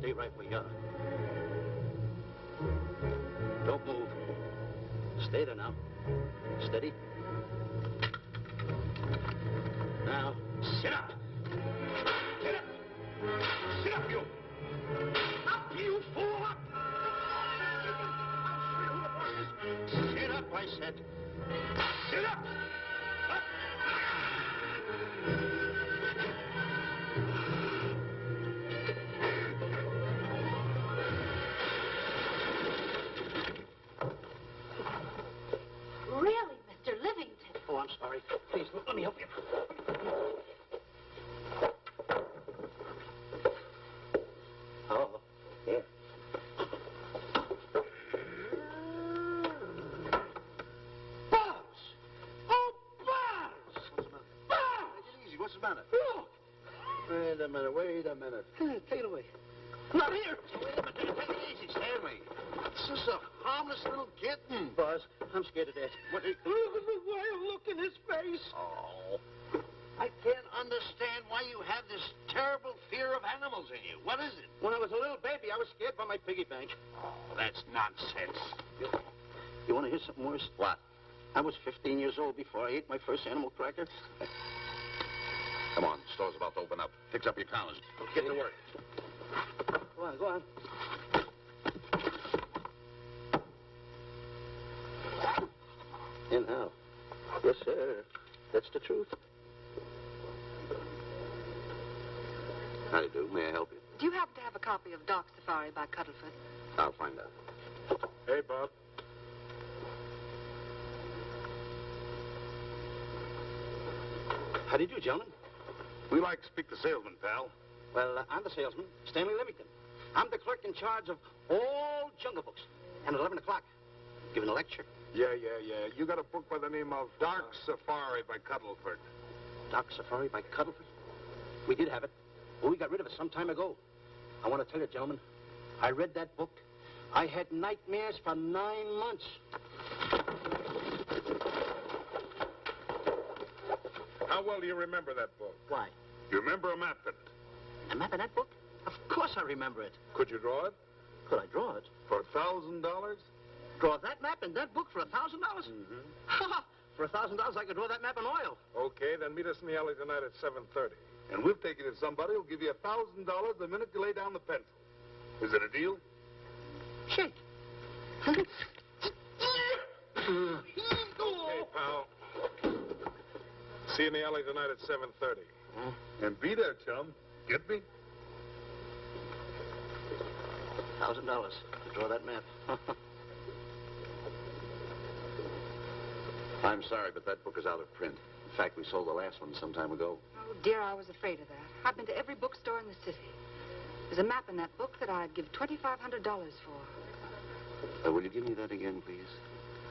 Stay right where you are. Don't move. Stay there now. Steady. Now, sit up. Sit up. Sit up, you. Up, you fool, up. Sit up, I said. Sit up. Up. Really, Mr. Livington? Oh, I'm sorry. Please, let me help you. Oh, yeah. Buzz! Oh, Buzz! What's the matter? Buzz! Take it easy. What's the matter? Look! Wait a minute. Take it away. Not here. Wait a minute. Take it easy, Stanley. This is a harmless little kitten. Buzz, I'm scared to death. What? Look at the wild look in his face. Oh. I can't understand why you have this terrible fear of animals in you. What is it? When I was a little baby, I was scared by my piggy bank. Oh, that's nonsense. You want to hear something worse? What? I was 15 years old before I ate my first animal cracker. Come on, the store's about to open up. Fix up your counters. Get to work. Go on. In how? Yes, sir. That's the truth. How do you do? May I help you? Do you happen to have a copy of Dark Safari by Cuddlefoot? I'll find out. Hey, Bob. How do you do, gentlemen? We like to speak to salesman, pal. Well, I'm the salesman, Stanley Livington. I'm the clerk in charge of all Jungle Books. And at 11 o'clock, giving a lecture. Yeah. You got a book by the name of Dark Safari by Cuddlefoot. Dark Safari by Cuddlefoot? We did have it. But we got rid of it some time ago. I want to tell you, gentlemen, I read that book. I had nightmares for 9 months. How well do you remember that book? Why? You remember a map in it? A map in that book? Of course I remember it. Could you draw it? Could I draw it? For $1,000? Draw that map in that book for $1,000? Mm-hmm. For $1,000, I could draw that map in oil. Okay, then meet us in the alley tonight at 7:30. And we'll take you to somebody who'll give you $1,000 the minute you lay down the pencil. Is it a deal? Shake. Okay, pal. See you in the alley tonight at 7:30. And be there, chum. Get me? $1,000 to draw that map. I'm sorry, but that book is out of print. In fact, we sold the last one some time ago. Oh, dear, I was afraid of that. I've been to every bookstore in the city. There's a map in that book that I'd give $2,500 for. Will you give me that again, please?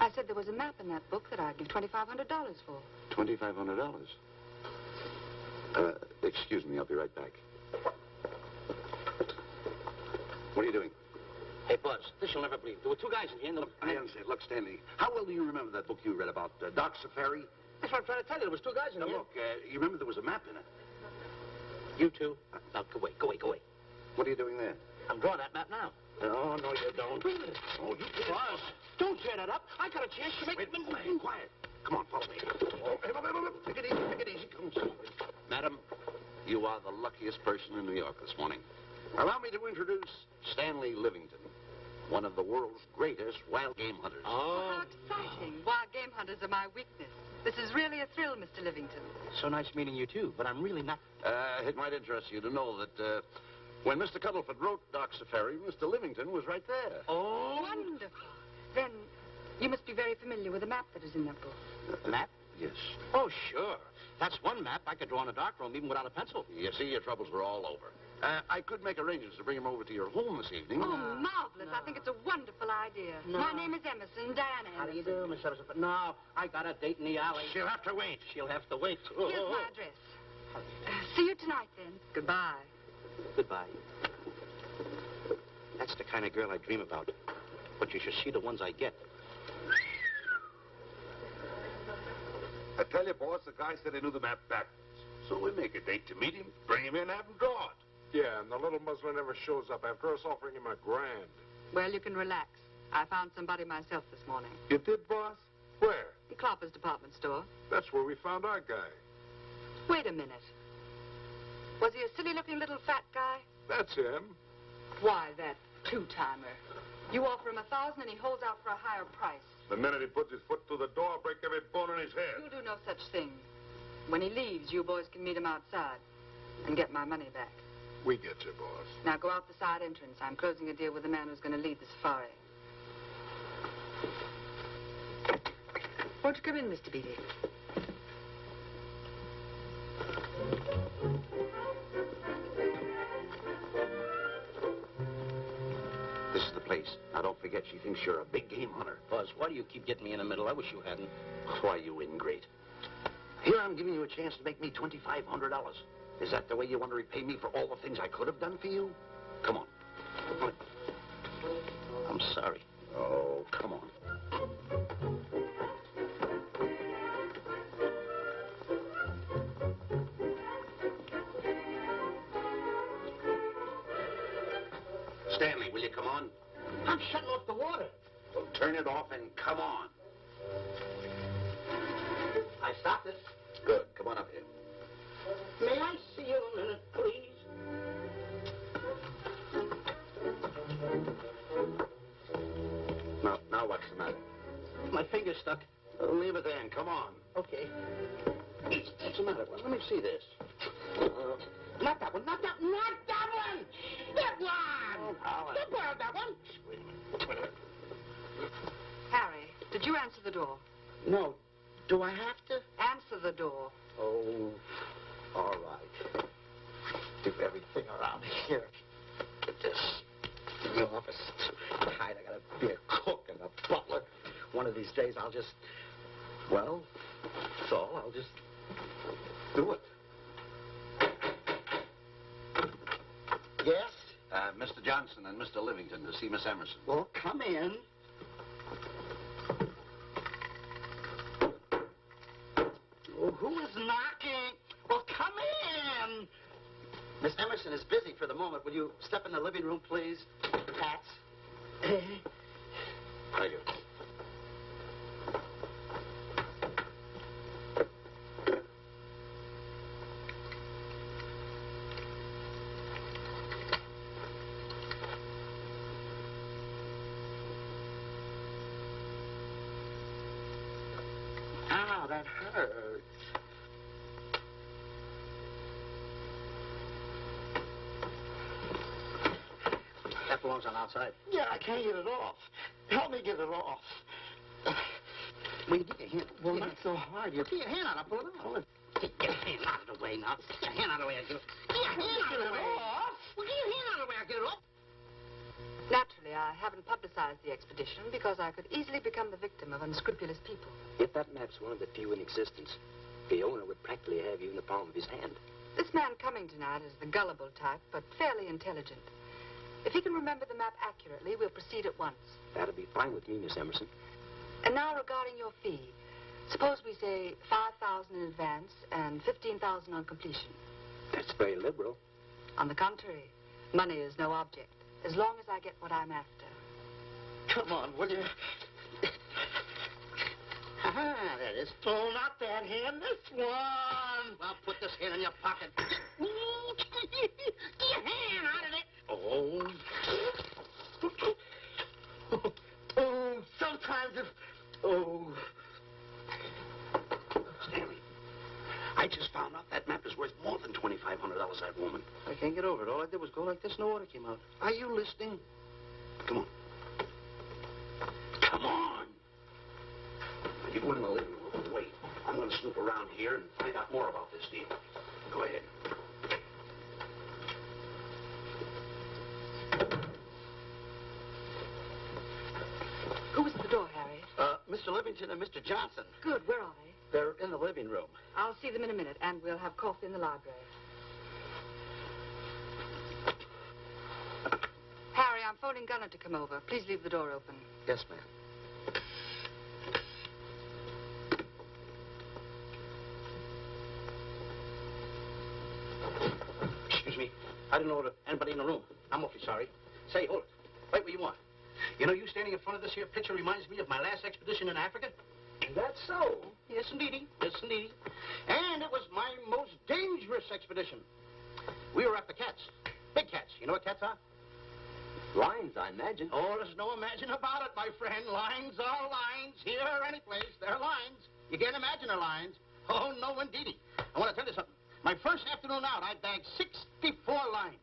I said there was a map in that book that I'd give $2,500 for. $2,500? Excuse me, I'll be right back. What are you doing? Hey, Buzz, this you'll never believe. There were two guys in here and the... I understand. Look, Stanley, how well do you remember that book you read about Dark Safari? That's what I'm trying to tell you. There was two guys in Now, here. look, you remember there was a map in it. You two. Now, go away. What are you doing there? I'm drawing that map now. Oh, no, you don't. Oh, you can't. Buzz, don't tear that up. I got a chance to make... Wait, quiet. Come on, follow me. Oh, hey, take it easy. Come on. Madam, you are the luckiest person in New York this morning. Allow me to introduce Stanley Livington, one of the world's greatest wild game hunters. How exciting. Wild game hunters are my weakness. This is really a thrill, Mr. Livington. So nice meeting you, too, but I'm really not... It might interest you to know that when Mr. Cuddlefoot wrote Dark Safari, Mr. Livington was right there. Oh. Wonderful. Then you must be very familiar with the map that is in that book. The map? Yes. Oh, sure. That's one map I could draw in a darkroom even without a pencil. You see, your troubles were all over. I could make arrangements to bring him over to your home this evening. Oh, marvelous. I think it's a wonderful idea. No. My name is Emerson, Diana Emerson. How do you do, Miss Emerson? But no, I got a date in the alley. She'll have to wait. She'll have to wait. Here's my address. See you tonight, then. Goodbye. Goodbye. That's the kind of girl I dream about. But you should see the ones I get. I tell you, boss, the guy said he knew the map backwards. So we make a date to meet him, bring him in, have him draw it. Yeah, and the little muzzler never shows up after us offering him $1,000. Well, you can relax. I found somebody myself this morning. You did, boss? Where? In Clopper's department store. That's where we found our guy. Wait a minute. Was he a silly-looking little fat guy? That's him. Why, that two-timer. You offer him $1,000 and he holds out for a higher price. The minute he puts his foot through the door, I'll break every bone in his head. You'll do no such thing. When he leaves, you boys can meet him outside and get my money back. We get you, boss. Now go out the side entrance. I'm closing a deal with the man who's going to lead the safari. Won't you come in, Mr. Beatty? This is the place. Now, don't forget, she thinks you're a big game hunter. Buzz, why do you keep getting me in the middle? I wish you hadn't. Why, you ingrate. Here I'm giving you a chance to make me $2,500. Is that the way you want to repay me for all the things I could have done for you? Come on. I'm sorry. Oh, come on. Stanley, will you come on? I'm shutting off the water. Well, turn it off and come on. I stopped it. Good. Come on up here. May I see you a minute, please? Now what's the matter? My finger's stuck. Leave it there and come on. Okay. What's the matter? Well, let me see this. Not that one. Not that one. Not that one. That one. Now, Don't borrow that one. Wait a minute. Harry, did you answer the door? No. Do I have to? Answer the door. Oh, all right. Do everything around here. Get this in the office. Tight. I gotta be a cook and a butler. One of these days I'll just, well, that's all. I'll just do it. Yes? Mr. Johnson and Mr. Livington to see Miss Emerson. Well, come in. Oh, who is knocking? Well, come in. Miss Emerson is busy for the moment. Will you step in the living room, please? Hats. Thank you. Ow, that hurts. That belongs on outside. Yeah, I can't get it off. Help me get it off. Well, you get your hand. Well, not so hard. You get your hand out. I'll pull it out. Get your hand out of the way now. Get your hand out of the way. I'll get it. Get your hand out of the way. Well, get your hand out of the way. I'll get it off. Naturally, I haven't publicized the expedition because I could easily become the victim of unscrupulous people. If that map's one of the few in existence, the owner would practically have you in the palm of his hand. This man coming tonight is the gullible type, but fairly intelligent. If he can remember the map accurately, we'll proceed at once. That'll be fine with me, Miss Emerson. And now regarding your fee. Suppose we say $5,000 in advance and $15,000 on completion. That's very liberal. On the contrary, money is no object, as long as I get what I'm after. Come on, will you? Ah, that is. Oh, not that hand. This one. Well, put this hand in your pocket. Get your hand out of it. Oh. Oh, sometimes if... Oh. Stanley, I just found out that map is worth more than $2,500, that woman. I can't get over it. All I did was go like this and the water came out. Are you listening? Come on. Come on. You go in the living room and wait. I'm going to snoop around here and find out more about this deal. Go ahead. Who was at the door, Harry? Mr. Livington and Mr. Johnson. Good, where are they? They're in the living room. I'll see them in a minute, and we'll have coffee in the library. Harry, I'm phoning Gunner to come over. Please leave the door open. Yes, ma'am. Excuse me. I didn't know anybody in the room. I'm awfully sorry. Say, hold it. Right where you are. You know, you standing in front of this here picture reminds me of my last expedition in Africa. That's so? Yes, indeedy. Yes, indeedy. And it was my most dangerous expedition. We were after cats. Big cats. You know what cats are? Lions, I imagine. Oh, there's no imagine about it, my friend. Lines are lines. Here or any place, they're lines. You can't imagine they're lines. Oh, no, indeedy. I want to tell you something. My first afternoon out, I bagged 64 lines.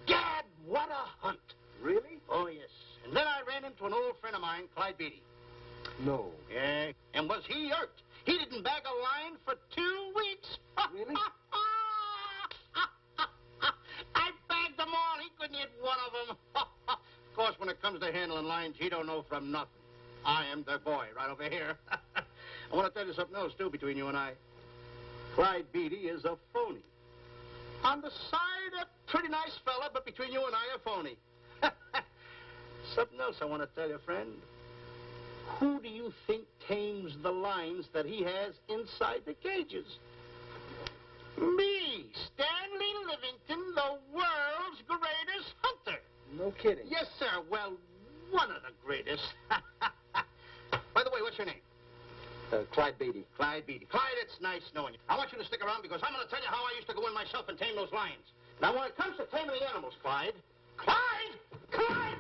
Gad, what a hunt. Really? Oh, yes. And then I ran into an old friend of mine, Clyde Beatty. No. Yeah, and was he irked? He didn't bag a line for 2 weeks. Really? I bagged them all. He couldn't hit one of them. Of course, when it comes to handling lines, he don't know from nothing. I am the boy right over here. I want to tell you something else, too, between you and I. Clyde Beatty is a phony. On the side, a pretty nice fella, but between you and I, a phony. Something else I want to tell you, friend. Who do you think tames the lines that he has inside the cages? Me, Stanley Livington, the world's greatest hunter. No kidding. Yes, sir. Well, one of the greatest. By the way, what's your name? Clyde Beatty. Clyde Beatty. Clyde, it's nice knowing you. I want you to stick around because I'm going to tell you how I used to go in myself and tame those lions. Now, when it comes to taming the animals, Clyde... Clyde! Clyde!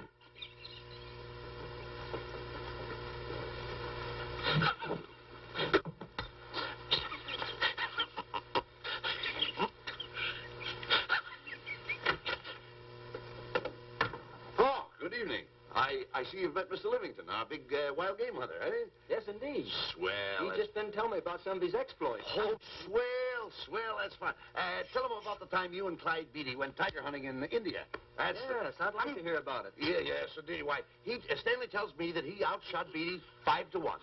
Oh, good evening. I see you've met Mr. Livington, our big wild game hunter, eh? Yes, indeed. Swell. He just didn't tell me about some of his exploits. Oh, swell, that's fine. Tell him about the time you and Clyde Beatty went tiger hunting in India. That's Yes, I'd like to hear about it. Yes, indeed. Why, Stanley tells me that he outshot Beatty 5-1.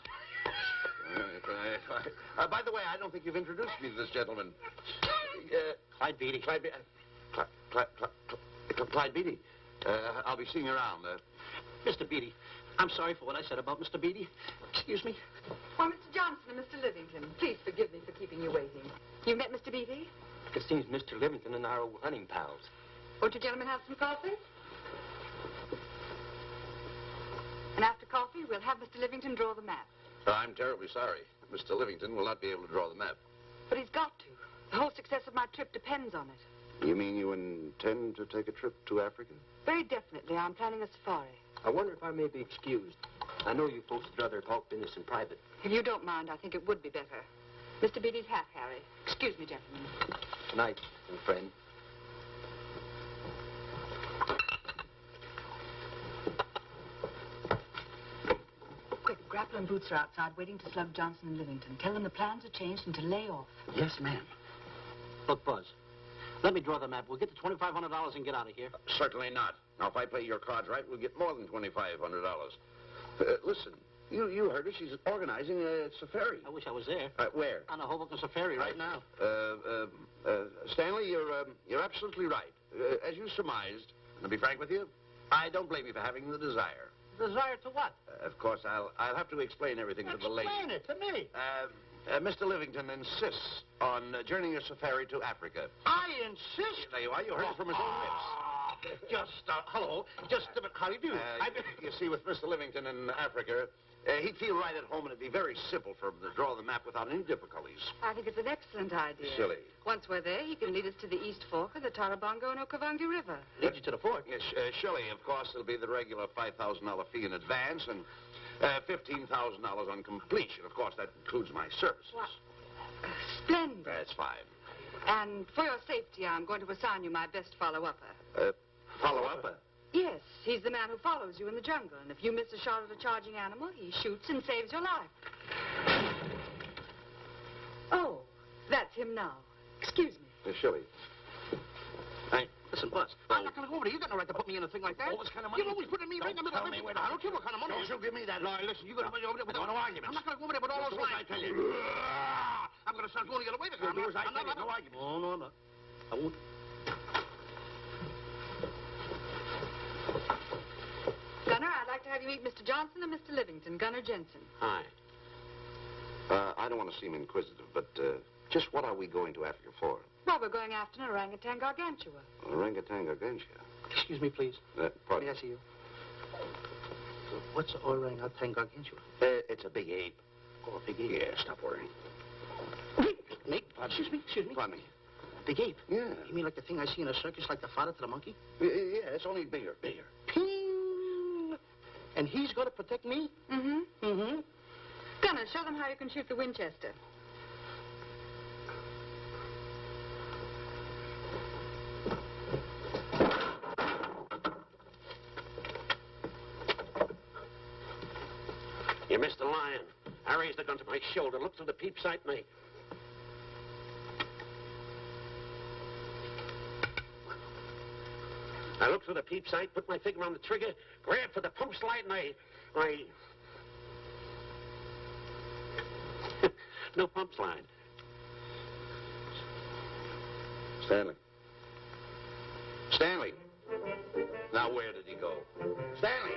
By the way, I don't think you've introduced me to this gentleman. Clyde Beatty. Clyde Beatty. I'll be seeing you around. Mr. Beatty, I'm sorry for what I said about Mr. Beatty. Excuse me. Why, Mr. Johnson and Mr. Livington, please forgive me for keeping you waiting. You met Mr. Beatty? It seems Mr. Livington and I are hunting pals. Won't you gentlemen have some coffee? And after coffee, we'll have Mr. Livington draw the map. I'm terribly sorry. Mr. Livington will not be able to draw the map. But he's got to. The whole success of my trip depends on it. You mean you intend to take a trip to Africa? Very definitely. I'm planning a safari. I wonder if I may be excused. I know you folks would rather talk business in private. If you don't mind, I think it would be better. Mr. Beatty's hat, Harry. Excuse me, gentlemen. Good night, old friend. Quick, Grapple and Boots are outside waiting to slug Johnson and Livington. Tell them the plans are changed and to lay off. Yes, ma'am. Look, Buzz, let me draw the map. We'll get the $2,500 and get out of here. Certainly not. Now, if I play your cards right, we'll get more than $2,500. Listen, you heard her. She's organizing a safari. I wish I was there. Where? On a Hoboken safari right now. Stanley, you're absolutely right. As you surmised, and to be frank with you, I don't blame you for having the desire. Desire to what? Of course, I'll have to explain everything to the lady. Explain it to me. Mr. Livington insists on journeying a safari to Africa. I insist. There you are. You heard it from his own lips. Hello. Just a minute. How do you do? You see, with Mr. Livington in Africa, he'd feel right at home, and it'd be very simple for him to draw the map without any difficulties. I think it's an excellent idea. Silly. Once we're there, he can lead us to the East Fork of the Tarabongo and Okavango River. Lead you to the fort. Yes, Shelley, of course, it'll be the regular $5,000 fee in advance and $15,000 on completion. Of course, that includes my services. What? Splendid. That's fine. And for your safety, I'm going to assign you my best follow-upper. Follow-up? Yes, he's the man who follows you in the jungle. And if you miss a shot at a charging animal, he shoots and saves your life. Oh, that's him now. Excuse me. Shelley. Listen, Buzz, I'm not going to go over there. You got no right to put me in a thing like that. All this kind of money. You're always putting me right in the middle of everything. I don't care what kind of money. Don't you give me that. No, listen, you're going to be over there with no arguments. I'm not going to go over there with all those lines. I tell you. I'm going to start going the other way. You'll do as I tell you. No arguments. No. I won't. Gunner, I'd like to have you meet Mr. Johnson and Mr. Livington, Gunner Jensen. Hi. I don't want to seem inquisitive, but just what are we going to Africa for? Well, we're going after an orangutan gargantua. Orangutan gargantua. Excuse me, please. Pardon? May I see you? What's orangutan gargantua? It's a big ape. Oh, a big ape. Yeah, stop worrying. Nick, excuse me. Pardon me. A big ape? Yeah. You mean like the thing I see in a circus, like the father to the monkey? Yeah, it's only bigger. Ping! And he's going to protect me? Mm-hmm. Mm-hmm. Gunner, show them how you can shoot the Winchester. You missed the lion. I raised the gun to my shoulder, looked through the peep sight, and I looked through the peep sight, put my finger on the trigger, grabbed for the pump slide, and I... No pump slide. Stanley. Stanley. Now, where did he go? Stanley!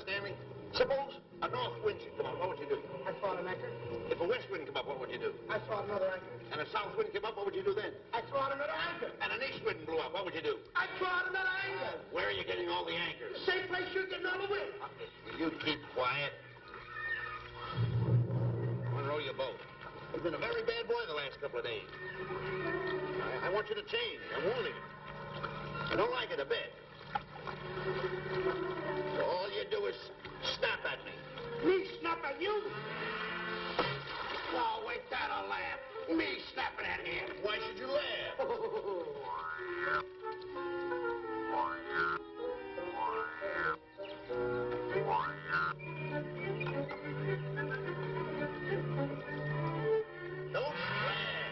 Stanley, suppose a north wind should come up, what would you do? I thought an anchor. If a west wind come up, what would you do? I thought another anchor. And a south wind came up, what would you do then? I throw out another anchor. And an east wind blew up, what would you do? I throw out another anchor. Where are you getting all the anchors? Same place you're getting all the wind. Will you keep quiet? Unroll your boat. You've been a very bad boy the last couple of days. I want you to change. I'm warning you. I don't like it a bit. So all you do is snap at me. Me snap at you? Oh, wait, that'll laugh. Me snapping at him. Why should you laugh? Don't brag.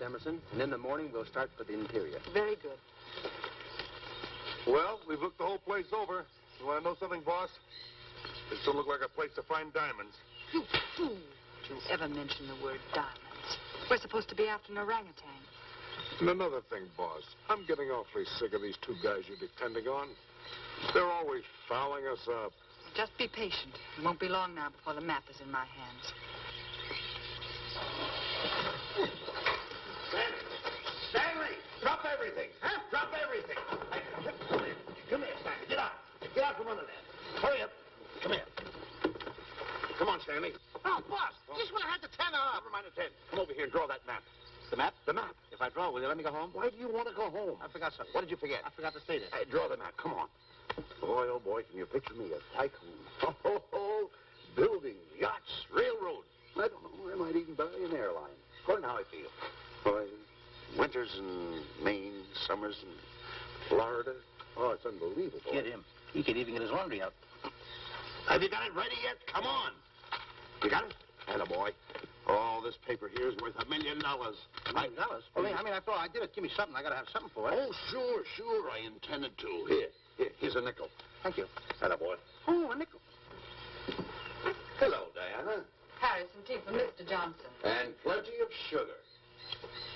Emerson, and in the morning we'll start for the interior. Very good. Well, we've looked the whole place over. You want to know something, boss? This don't look like a place to find diamonds. You fool. Don't you ever mention the word diamonds. We're supposed to be after an orangutan. And another thing, boss. I'm getting awfully sick of these two guys you're depending on. They're always fouling us up. Just be patient. It won't be long now before the map is in my hands. Stanley! Drop everything! Huh? Drop everything! Come here, Stanley. Get out. Get out from under there. Hurry up. Come here. Come on, Stanley. Oh, boss, just when I had the 10 off. Never mind the 10. Come over here and draw that map. The map? The map. If I draw, will you let me go home? Why do you want to go home? I forgot something. What did you forget? I forgot to say this. Hey, draw the map. Come on. Boy, oh, boy, can you picture me a tycoon? Oh, buildings, yachts, railroads. I don't know. I might even buy an airline. According to how I feel. Boy, winters in Maine, summers in Florida. Oh, it's unbelievable. Get him. He could even get his laundry out. Have you got it ready yet? Come on. You got it? Attaboy. Oh, this paper here is worth $1 million. $1 million? Well, I mean, after all, I did it. Give me something. I got to have something for it. Oh, sure. I intended to. Here's a nickel. Thank you. Attaboy. Oh, a nickel. Hello, Diana. Harry, some tea for Mr. Johnson. And plenty of sugar.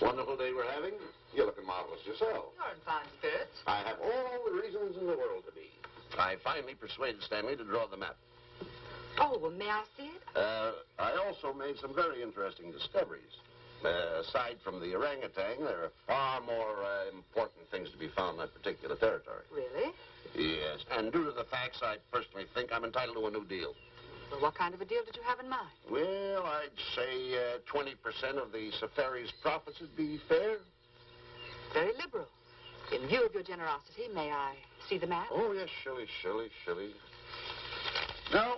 Wonderful day we're having. You're looking marvelous yourself. You're in fine spirits. I have all the reasons in the world to be. I finally persuaded Stanley to draw the map. Oh, well, may I see it? I also made some very interesting discoveries. Aside from the orangutan, there are far more important things to be found in that particular territory. Really? Yes, and due to the facts, I personally think I'm entitled to a new deal. Well, what kind of a deal did you have in mind? Well, I'd say 20% of the safari's profits would be fair. Very liberal. In view of your generosity, may I see the map? Oh, yes, Shirley. Now,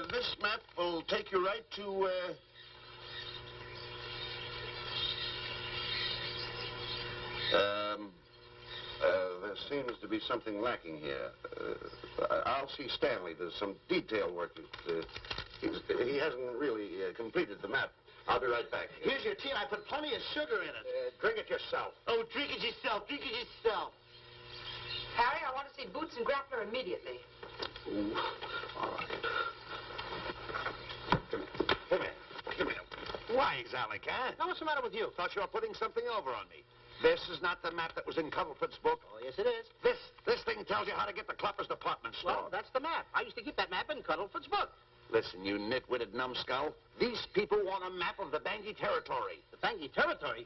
this map will take you right to, there seems to be something lacking here. I'll see Stanley. There's some detail work. He hasn't really completed the map. I'll be right back. Here's your tea, and I put plenty of sugar in it. Drink it yourself. Oh, drink it yourself. Harry, I want to see Boots and Grappler immediately. Ooh, all right. Come here. Why, Alec, huh? Now, what's the matter with you? Thought you were putting something over on me. This is not the map that was in Cuddlefoot's book. Oh, yes, it is. This thing tells you how to get to Clapper's department store. Well, that's the map. I used to keep that map in Cuddlefoot's book. Listen, you nitwitted numbskull. These people want a map of the Bangui territory. The Bangui territory?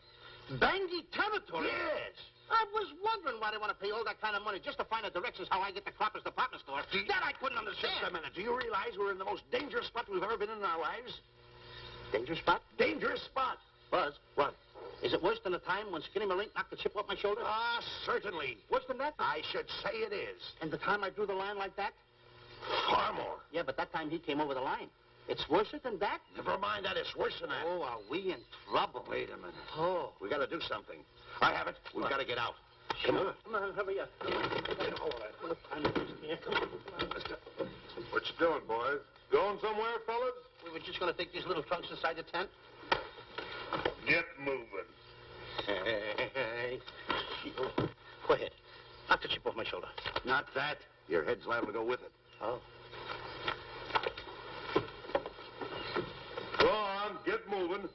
Bangui territory? Yes. I was wondering why they want to pay all that kind of money just to find the directions how I get to Clapper's department store. That I couldn't understand. Just a minute. Do you realize we're in the most dangerous spot we've ever been in our lives? Dangerous spot? Dangerous spot. Buzz. What? Is it worse than the time when Skinny Malink knocked the chip off my shoulder? Ah, certainly. Worse than that? I should say it is. And the time I drew the line like that? Far more. Yeah, but that time he came over the line. It's worse than that? Never mind that. It's worse than that. Oh, are we in trouble? Wait a minute. Oh. We got to do something. I have it. We've got to get out. Come on. Come on, hurry up. Come on. Let's go. What you doing, boys? Going somewhere, fellas? We were just going to take these little trunks inside the tent. Get moving. Hey. Go ahead. Knock the chip off my shoulder. Not that. Your head's liable to go with it. Oh. Go on, get moving.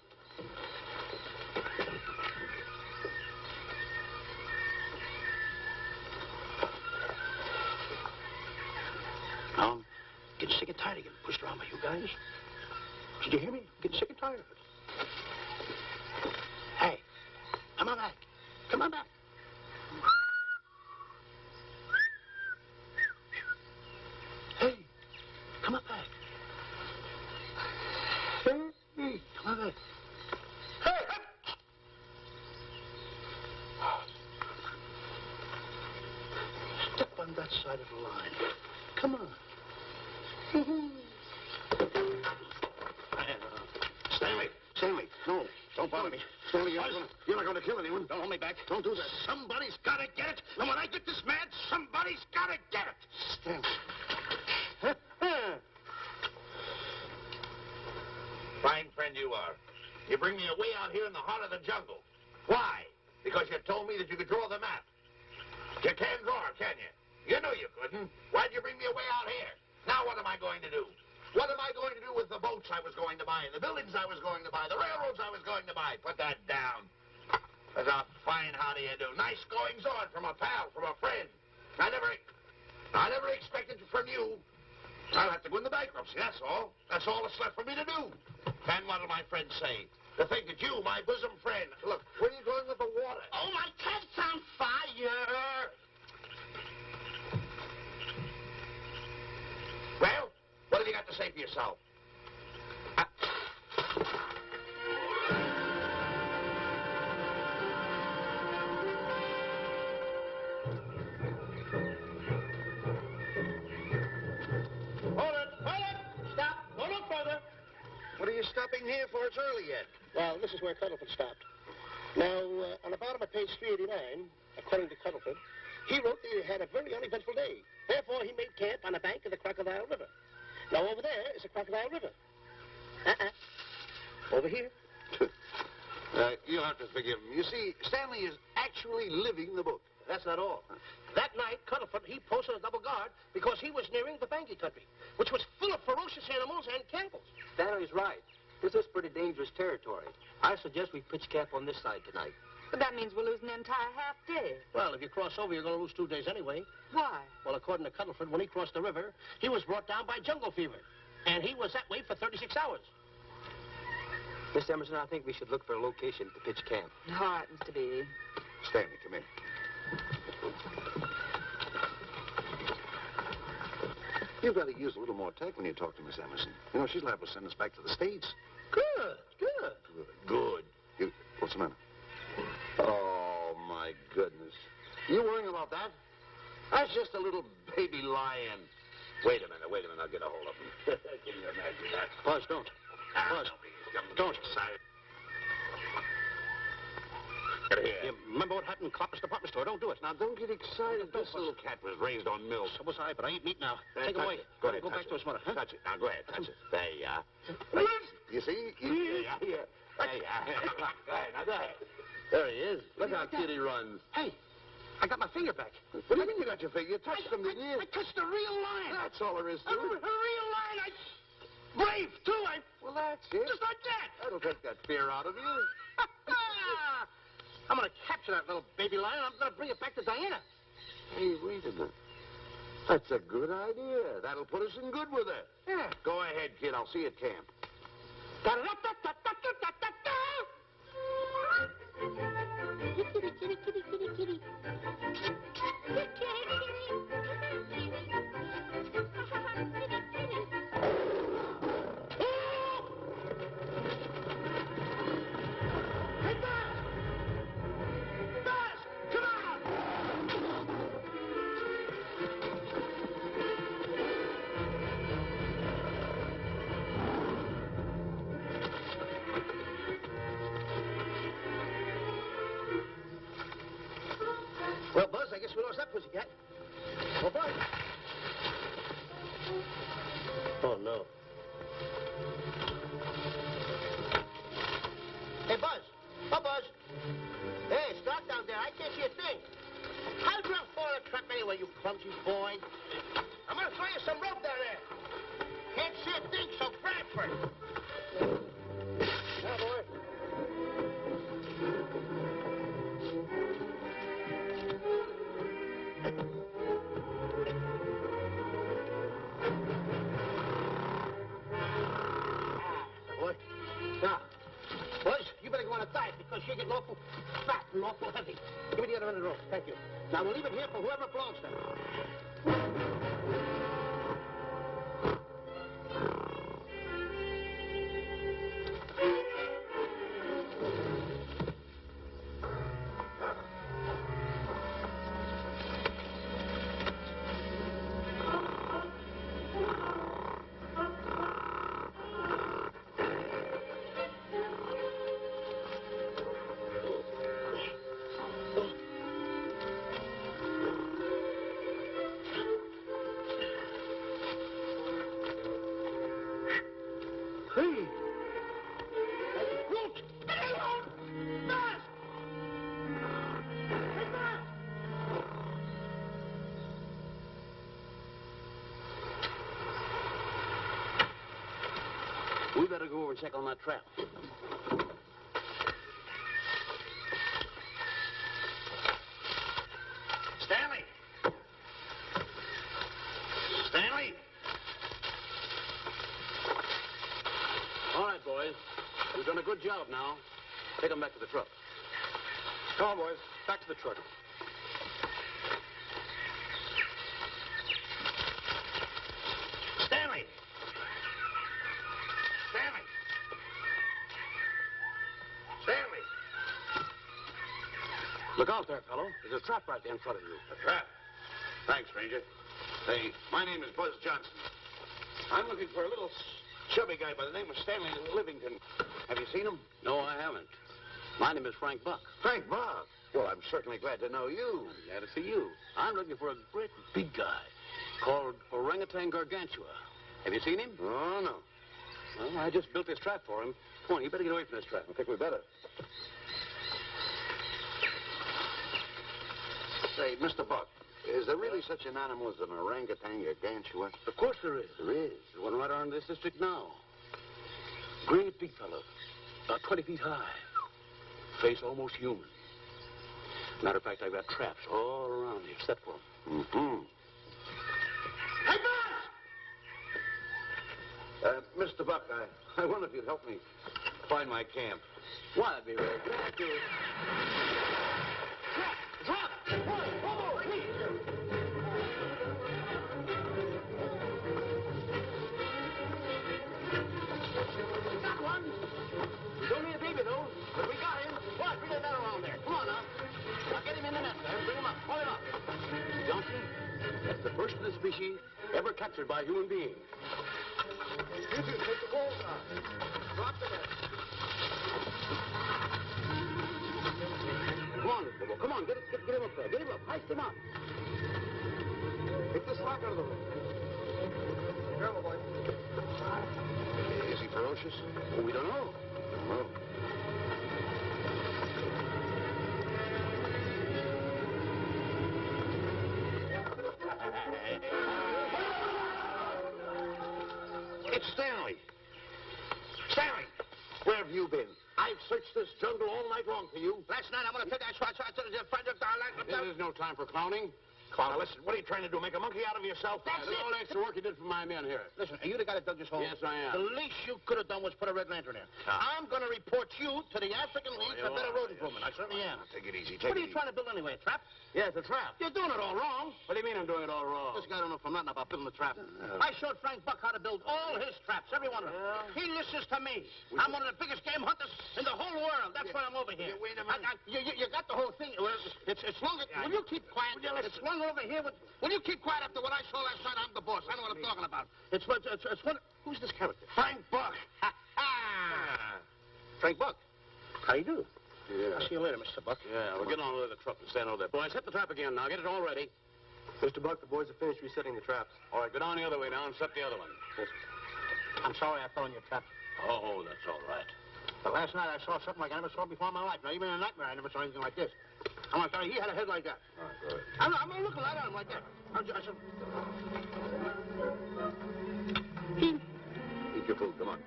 Now, I'm getting sick and tired of getting pushed around by you guys. Did you hear me? I'm getting sick and tired of it. Hey, come on back. Come on back. Hey, come on back. Hey, come on back. Hey! Step on that side of the line. Come on. Stanley, no, don't bother me. Stanley, you're not going to kill anyone. Don't hold me back. Don't do that. Somebody's got to get it. And when I get this mad, somebody's got to get it. Stanley. Fine friend you are. You bring me away out here in the heart of the jungle. Why? Because you told me that you could draw the map. You can't draw, can you? You knew you couldn't. Why'd you bring me away out here? Now what am I going to do? What am I going to do with the boats I was going to buy, and the buildings I was going to buy, the railroads I was going to buy? Put that down. That's a fine how do you do. Nice goings on from a pal, from a friend. I never expected from you. I'll have to go into bankruptcy, that's all. That's all that's left for me to do. And what'll my friends say? To think that you, my bosom friend... Look, where are you going with the water? Oh, my cat's on fire! Well, what have you got to say for yourself? Hold it! Stop! Go no further! What are you stopping here for? It's early yet. Well, this is where Cuddlefoot stopped. Now, on the bottom of page 389, according to Cuddlefoot, he wrote that he had a very uneventful day. Therefore, he made camp on the bank of the Crocodile River. Now, over there is the Crocodile River. Over here. You'll have to forgive him. You see, Stanley is actually living the book. That's not all. That night, Cuddlefoot, he posted a double guard because he was nearing the Banky country, which was full of ferocious animals and cannibals. Stanley's right. This is pretty dangerous territory. I suggest we pitch camp on this side tonight. But that means we're losing an entire half day. Well, if you cross over, you're going to lose 2 days anyway. Why? Well, according to Cuddlefoot, when he crossed the river, he was brought down by jungle fever. And he was that way for 36 hours. Miss Emerson, I think we should look for a location to pitch camp. All right, Mr. Beatty. Stanley, come in. You've got to use a little more tact when you talk to Miss Emerson. You know, she's liable to send us back to the States. Good. What's the matter? Oh, my goodness. You worrying about that? That's just a little baby lion. Wait a minute. I'll get a hold of him. Can you imagine that? Buzz, don't. Buzz, don't. Get here. You remember what happened in Copper's department store? Don't do it. Now, don't get excited. This little cat was raised on milk. So was I, but I ain't meat now. Take him Touch away. it. Go ahead, Go touch back it. to his mother. Huh? Touch it. Now, go ahead. Touch it. There you are. Right. You see? There you are. There you are. Go ahead. Now, go ahead. There he is. Look how cute he runs. Hey, I got my finger back. What do you mean you got your finger? You touched him, didn't you? I touched a real lion. That's all there is to A it. real lion. Brave, too. Well, that's it. Just like that. That'll take that fear out of you. I'm going to capture that little baby lion. I'm going to bring it back to Diana. Hey, wait a minute. That's a good idea. That'll put us in good with her. Yeah. Go ahead, kid. I'll see you at camp. Kitty, kitty, kitty, kitty, kitty. Well, Buzz, I guess we lost that pussycat. Oh, Buzz. Oh, no. Hey, Buzz. Oh, Buzz. Hey, it's dark down there. I can't see a thing. How'd you fall in a trap anyway, you clumsy boy? I'm going to throw you some rope down there. Can't see a thing, so grab for it. Now, boy. Boy. Now, boys, you better go on a diet because you're getting awful fat and awful heavy. Give me the other end of the rope. Thank you. Now, we'll leave it here for whoever belongs to it. Hey! Brooke! Get alone! Buzz! We better go over and check on that trap. Stanley! Stanley! All right, boys. We've done a good job now. Take them back to the truck. Come on, boys. Back to the truck. Stanley! Stanley! Stanley! Look out there, fellow. There's a trap right there in front of you. A trap? Thanks, Ranger. Hey, my name is Buzz Johnson. I'm looking for a little chubby guy by the name of Stanley Livington. Have you seen him? No, I haven't. My name is Frank Buck. Frank Buck? Well, I'm certainly glad to know you. Glad to see you. I'm looking for a great big guy called Orangutan Gargantua. Have you seen him? Oh, no. Well, I just built this trap for him. Come on, you better get away from this trap. I think we better. Say, Mr. Buck, is there really such an animal as an orangutan gargantua? Of course there is. There is? There's one right around this district now. Great big fellow. About 20 feet high. Face almost human. Matter of fact, I've got traps all around here set for him. Mm-hmm. Hey, Buzz! Mr. Buck, I wonder if you'd help me find my camp. Why, I'd be very glad to. Trap! Trap! Whoa, please! Got one! We don't need a baby, though, but we got him. Why, bring that around there. Come on, now. Now, get him in the net there. Bring him up. Hold him up. Johnson, that's the first of the species ever captured by a human being. You two, take the balls out. Drop the net. Come on, Mr. Bull. Come on, get him up there. Get him up. Heist him up. Take the slack out of the way. Careful, boy. Is he ferocious? Oh, we don't know. Don't know. It's Stanley. Stanley, where have you been? I've searched this jungle all night long for you. Last night, I'm going to take that shot. This is no time for clowning. Come on, listen, what are you trying to do? Make a monkey out of yourself? That's it. All the extra work you did for my men here. Listen, are you the guy that dug this hole? Yes, I am. The least you could have done was put a red lantern in. I'm going to report you to the African League for better road improvement. I certainly am. Take it easy. What are you trying to build anyway, a trap? Yeah, it's a trap. You're doing it all wrong. What do you mean I'm doing it all wrong? This guy don't know from nothing about building a trap. I showed Frank Buck how to build all his traps, every one of them. He listens to me. I'm one of the biggest game hunters in the whole world. That's why I'm over here. Wait a minute. You got the whole thing. It's long. Will you keep quiet? It's long over here. Will you keep quiet after what I saw last night? I'm the boss. I know what I'm talking about. It's one. Who's this character? Frank Buck. Frank Buck. How do you do? Yeah. I'll see you later, Mr. Buck. Yeah, we're getting on with the truck and stand over there. Boys, hit the trap again now. Get it all ready. Mr. Buck, the boys have finished resetting the traps. All right, go down the other way now and set the other one. Yes, sir. I'm sorry I fell in your trap. Oh, that's all right. But last night I saw something like I never saw before in my life. Now, even in a nightmare, I never saw anything like this. I want to tell you, he had a head like that. All right, go ahead. I'm looking right at him like that. I said... Eat your food, come on.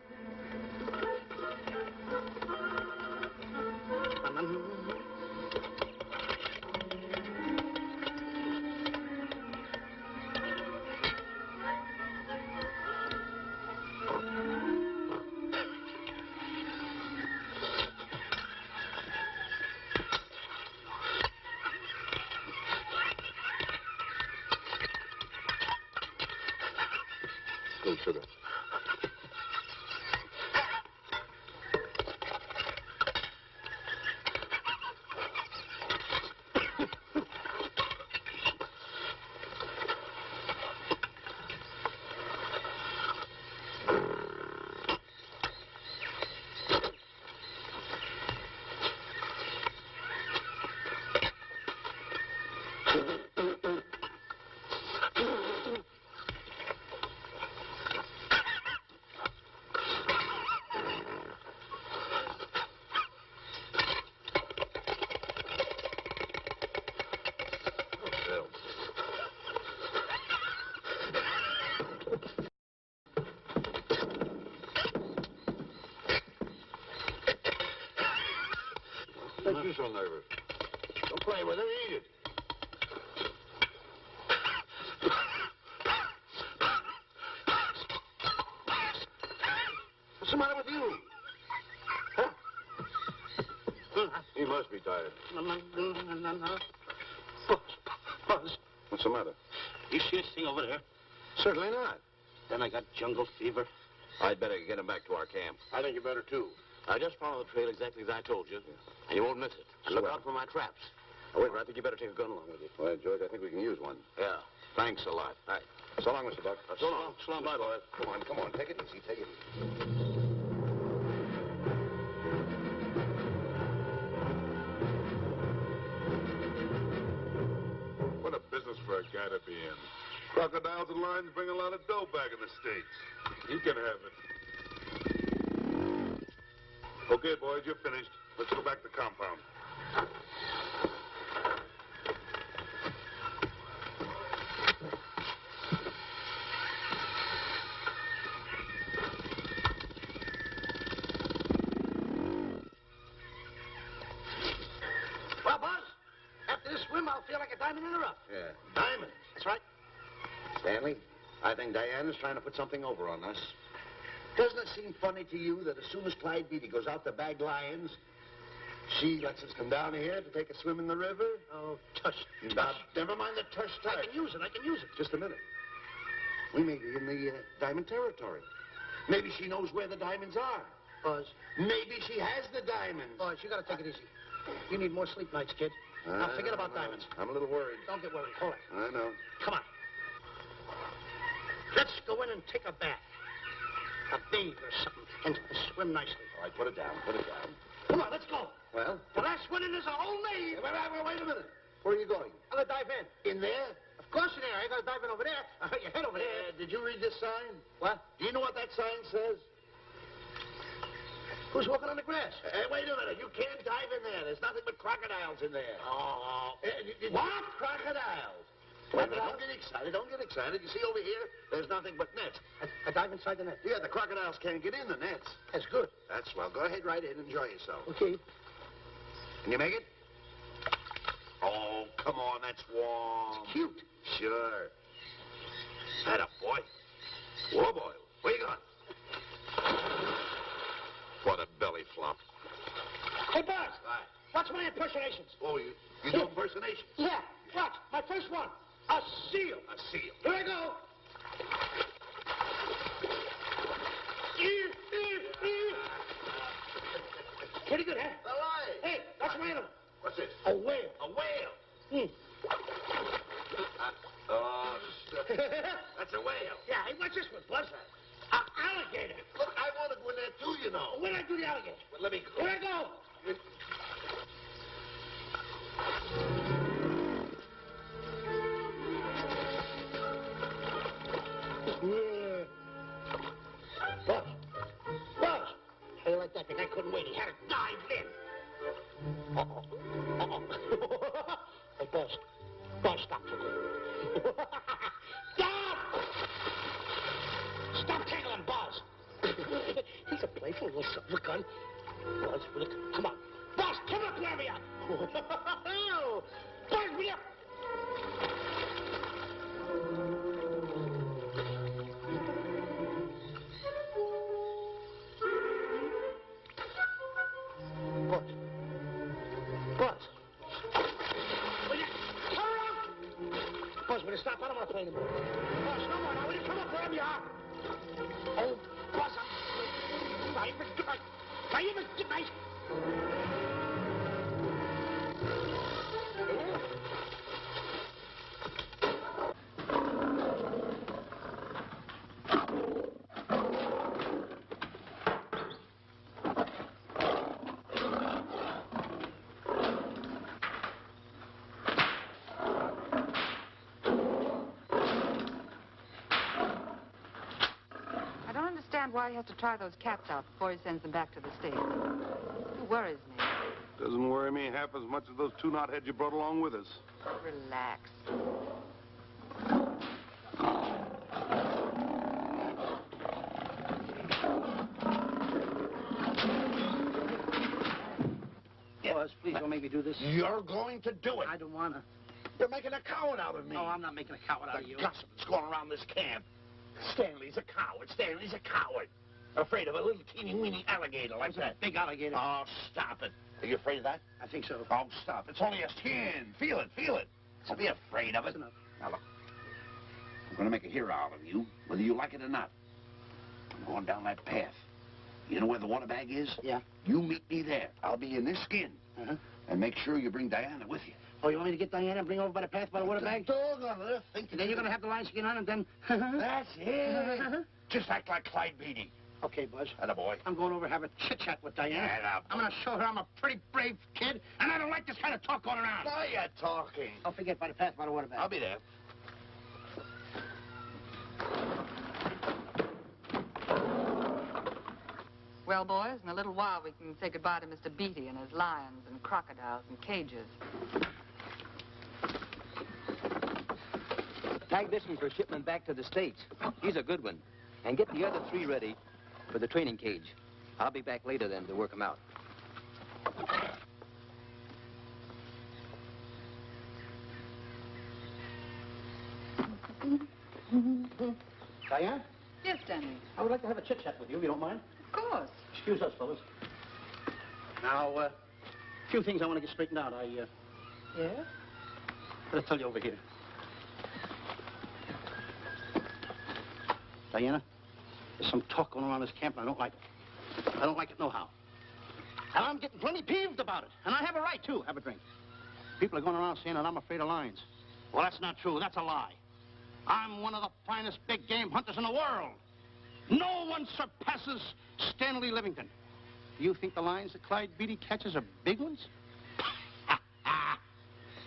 Good sugar. you so nervous? Don't play with it. Eat it. What's the matter with you? Huh? He must be tired. No. Buzz. What's the matter? You see this thing over there? Certainly not. Then I got jungle fever. I'd better get him back to our camp. I think you better, too. I just follow the trail exactly as I told you, and you won't miss it. And look out for my traps. Now, wait, I think you better take a gun along with you. Well, George, I think we can use one. Yeah. Thanks a lot. All right. So long, Mr. Buck. So long. So long, Bye, Mr. boys. Come on. Take it easy. Take it easy. What a business for a guy to be in. Crocodiles and lions bring a lot of dough back in the States. You can have it. Okay, boys, you're finished. Let's go back to the compound. Well, Buzz, after this swim, I'll feel like a diamond in the rough. Yeah. Diamond. That's right. Stanley, I think Diana's trying to put something over on us. Doesn't it seem funny to you that as soon as Clyde Beatty goes out to bag lions, she lets us come down here to take a swim in the river? Oh, tush. Never mind the tush. I can use it. Just a minute. We may be in the diamond territory. Maybe she knows where the diamonds are. Buzz. Maybe she has the diamonds. Buzz, you gotta take it easy. You need more sleep nights, kid. Now, forget about diamonds. I'm a little worried. Don't get worried. Hold it. I know. Come on. Let's go in and take a bath. A bathe or something. And swim nicely. All right, put it down. Come on, let's go. Well? The last one in is a whole maid. Wait a minute. Where are you going? I'm gonna dive in. In there? Of course in there. I ain't gonna dive in over there. Your head over there. Did you read this sign? What? Do you know what that sign says? Who's walking on the grass? Wait a minute. You can't dive in there. There's nothing but crocodiles in there. Oh. What? Crocodiles? Wait a minute. Don't get excited. You see over here, there's nothing but nets. I dive inside the net. Yeah, the crocodiles can't get in the nets. That's good. That's swell. Go ahead right in. Enjoy yourself. Okay. Can you make it? Oh, come on. That's warm. It's cute. Sure. Atta boy. Whoa, boy. Where you going? What a belly flop. Hey, Buzz. Watch my impersonations. Oh, you do impersonations? Yeah. Watch. My first one. A seal. A seal. Here I go. Pretty good, huh? The lion. Hey, that's my animal. What's this? A whale. A whale. Oh, that's a whale. Yeah, hey, what's this one, Buzz? An alligator. Look, I want to go in there too, you know. Where'd I do the alligator? Well, let me go. Here I go. Yeah. Buzz. How you like that? The guy couldn't wait. He had to dive in. Hey, Buzz. Stop. Stop! Stop tickling Buzz. He's a playful little son of a gun. Buzz, come on. Buzz, come up where we are. Buzz, we up. Buzz. Will you come around? Buzz, will you stop? I don't want to play anymore. Buzz, no more. Now, will you come up wherever you are? Oh, Buzz, I'm not even good. Not even good. I don't understand why he has to try those cats out before he sends them back to the States. It worries me. Doesn't worry me half as much as those two knotheads you brought along with us. Relax. Yeah, Buzz, please don't make me do this. You're going to do it. I don't want to. You're making a coward out of me. No, I'm not making a coward out of you. The gossip that's going around this camp. Stanley's a coward. Stanley's a coward. Afraid of a little teeny-weeny alligator like that. Big alligator. Oh, stop it. Are you afraid of that? I think so. Oh, stop. It's only a skin. Feel it, feel it. Don't be afraid of it. That's enough. Now, look. I'm going to make a hero out of you, whether you like it or not. I'm going down that path. You know where the water bag is? Yeah. You meet me there. I'll be in this skin. Uh-huh. And make sure you bring Diana with you. Oh, you want me to get Diana and bring her over by the path by the water bag? Dog on earth. And then you're going to have the lion skin on and then... That's it. Just act like Clyde Beatty. Okay, Buzz. Attaboy. I'm going over to have a chit-chat with Diana. Attaboy. I'm going to show her I'm a pretty brave kid, and I don't like this kind of talk going around. Now you're talking. Don't forget by the path by the water bag. I'll be there. Well, boys, in a little while we can say goodbye to Mr. Beatty and his lions and crocodiles and cages. Tag this one for shipment back to the States. He's a good one. And get the other 3 ready for the training cage. I'll be back later then to work them out. Diane, Yes, Stanley. I would like to have a chit-chat with you, if you don't mind. Of course. Excuse us, fellas. Now, a few things I want to get straightened out. Yes? Better tell you over here. Diana, there's some talk going around this camp, and I don't like it. I don't like it nohow. And I'm getting plenty peeved about it. And I have a right, too. Have a drink. People are going around saying that I'm afraid of lions. Well, that's not true. That's a lie. I'm one of the finest big game hunters in the world. No one surpasses Stanley Livington. Do you think the lions that Clyde Beatty catches are big ones?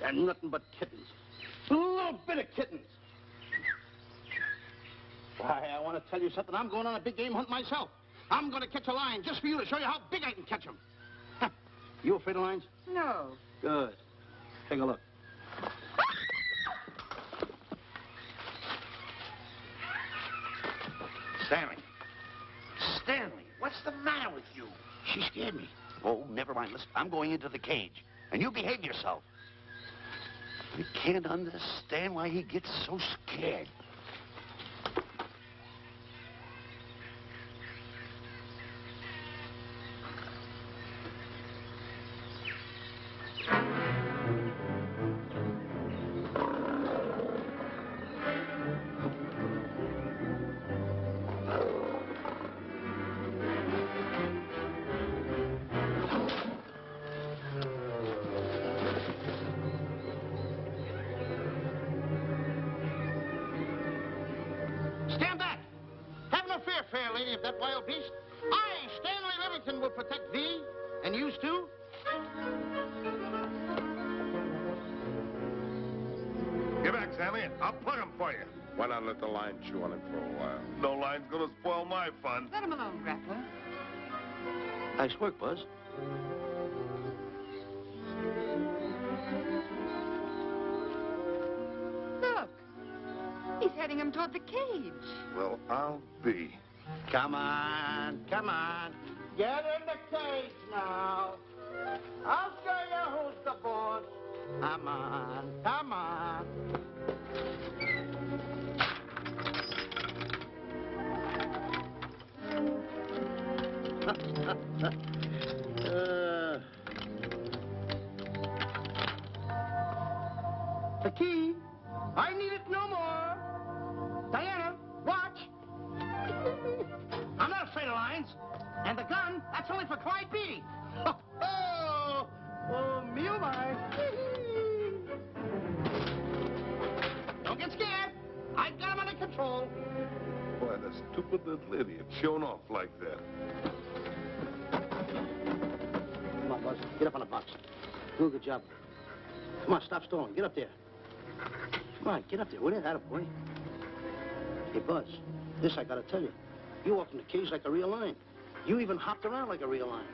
They're nothing but kittens. A little bit of kittens. Why, I want to tell you something. I'm going on a big game hunt myself. I'm going to catch a lion just for you to show you how big I can catch him. You afraid of lions? No. Good. Take a look. Stanley. Stanley, what's the matter with you? She scared me. Oh, never mind. Listen, I'm going into the cage. And you behave yourself. I can't understand why he gets so scared. Stand back. Have no fear, fair lady of that wild beast. I, Stanley Livington, will protect thee, and yous too. Get back, Stanley. I'll plug him for you. Why not let the lion chew on him for a while? No line's gonna spoil my fun. Let him alone, Grappler. Nice work, Buzz. Look. He's heading him toward the cage. Well, I'll be. Come on, come on. Get in the cage now. I'll show you who's the boss. Come on, come on. The key. I need it no more. Diana, watch. I'm not afraid of lions. And the gun, that's only for Clyde Beatty. Oh, me oh my. Don't get scared. I got him under control. Boy, that stupid little idiot showing off like that. Come on, Buzz. Get up on the box. Do a good job. Come on, stop stalling. Get up there. Come on, get up there. Will you? Attaboy. Hey, Buzz, this I gotta tell you. You walked in the cage like a real lion. You even hopped around like a real lion.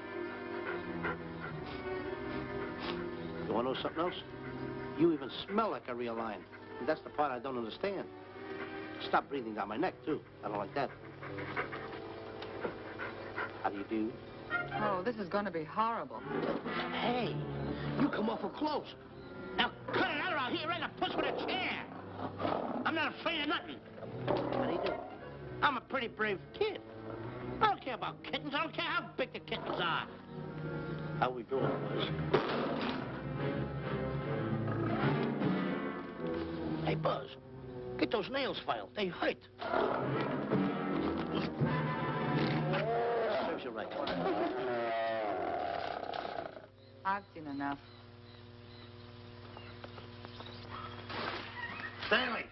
You wanna know something else? You even smell like a real lion. And that's the part I don't understand. Stop breathing down my neck, too. I don't like that. How do you do? Oh, this is going to be horrible. Hey, you come awful close. Now cut it out or I'll hit you right in the puss with a chair. I'm not afraid of nothing. How do you do? I'm a pretty brave kid. I don't care about kittens. I don't care how big the kittens are. How we doing, Buzz? Hey, Buzz, get those nails filed. They hurt. Serves you right. I've seen enough. Stanley!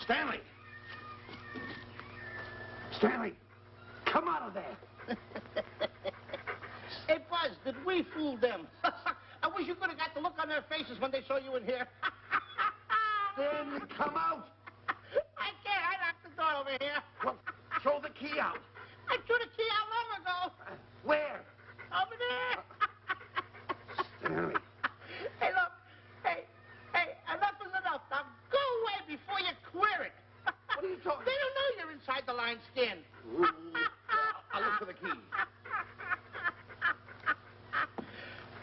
Stanley! Stanley! Come out of there! Hey, Buzz, did we fool them? I wish you could have got the look on their faces when they saw you in here. Stanley, come out. I can't. I locked the door over here. Well, throw the key out. I threw the key out long ago. Where? Over there. Stanley. Hey, look. Hey, enough is enough. Now go away before you queer it. What are you talking? They don't know you're inside the lion's skin. I'll look for the key.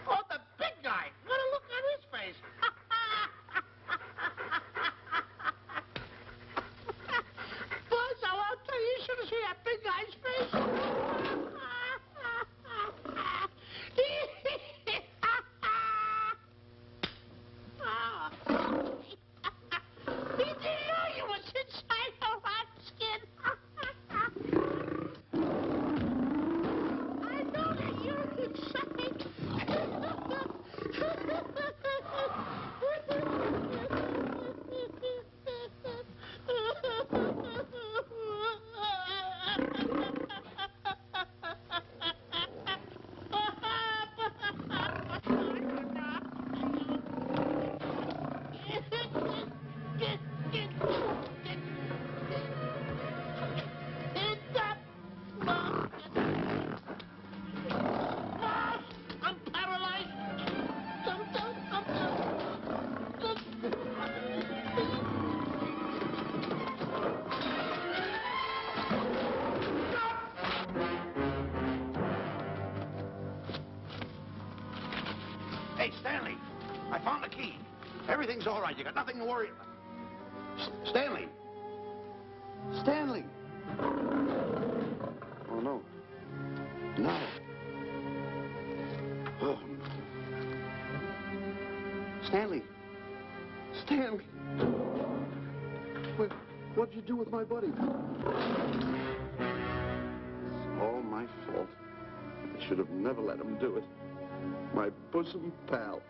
Oh, the big guy. What a look on his face. Buzz, I'll tell you, you should have seen that big guy's face. He didn't know you was inside the lion's skin. I know that you're inside. I'm paralyzed. Hey, Stanley, I found the key. Everything's all right. You got nothing to worry about. Stanley. Stanley. Oh, no. No. Oh. Stanley. Stanley. What'd you do with my buddy? It's all my fault. I should have never let him do it. My bosom pal.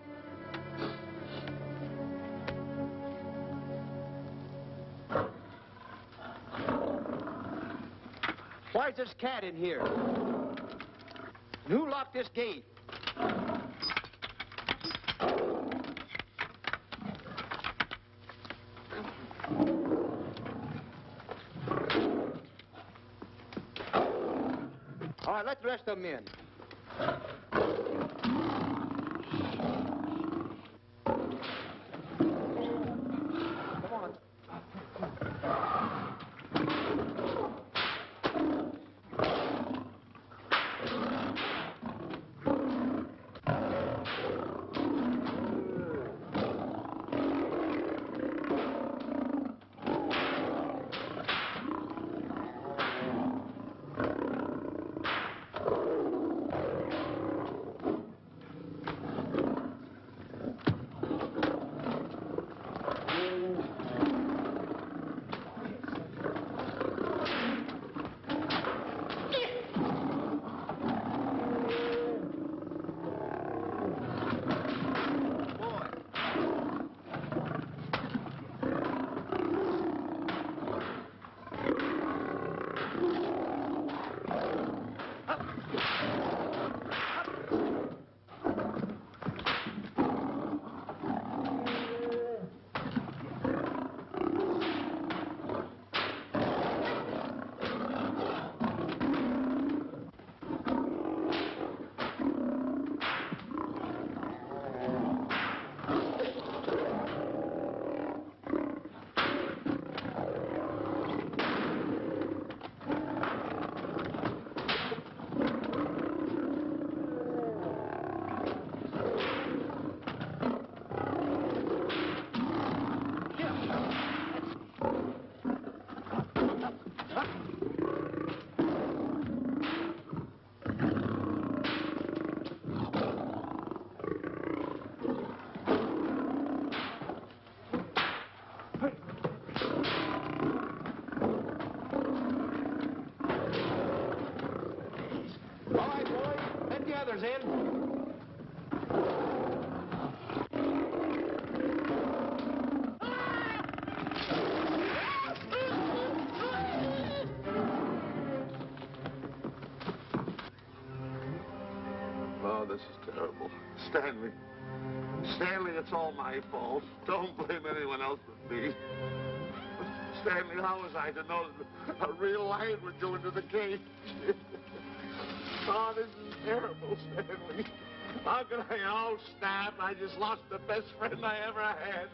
Why's this cat in here? And who locked this gate? All right, let the rest of them in. Come on. comes in. Oh, this is terrible. Stanley. Stanley, it's all my fault. Don't blame anyone else but me. Stanley, how was I to know that a real lion would go into the cage? Oh, this is terrible, Stanley. How can I... Oh, snap. I just lost the best friend I ever had.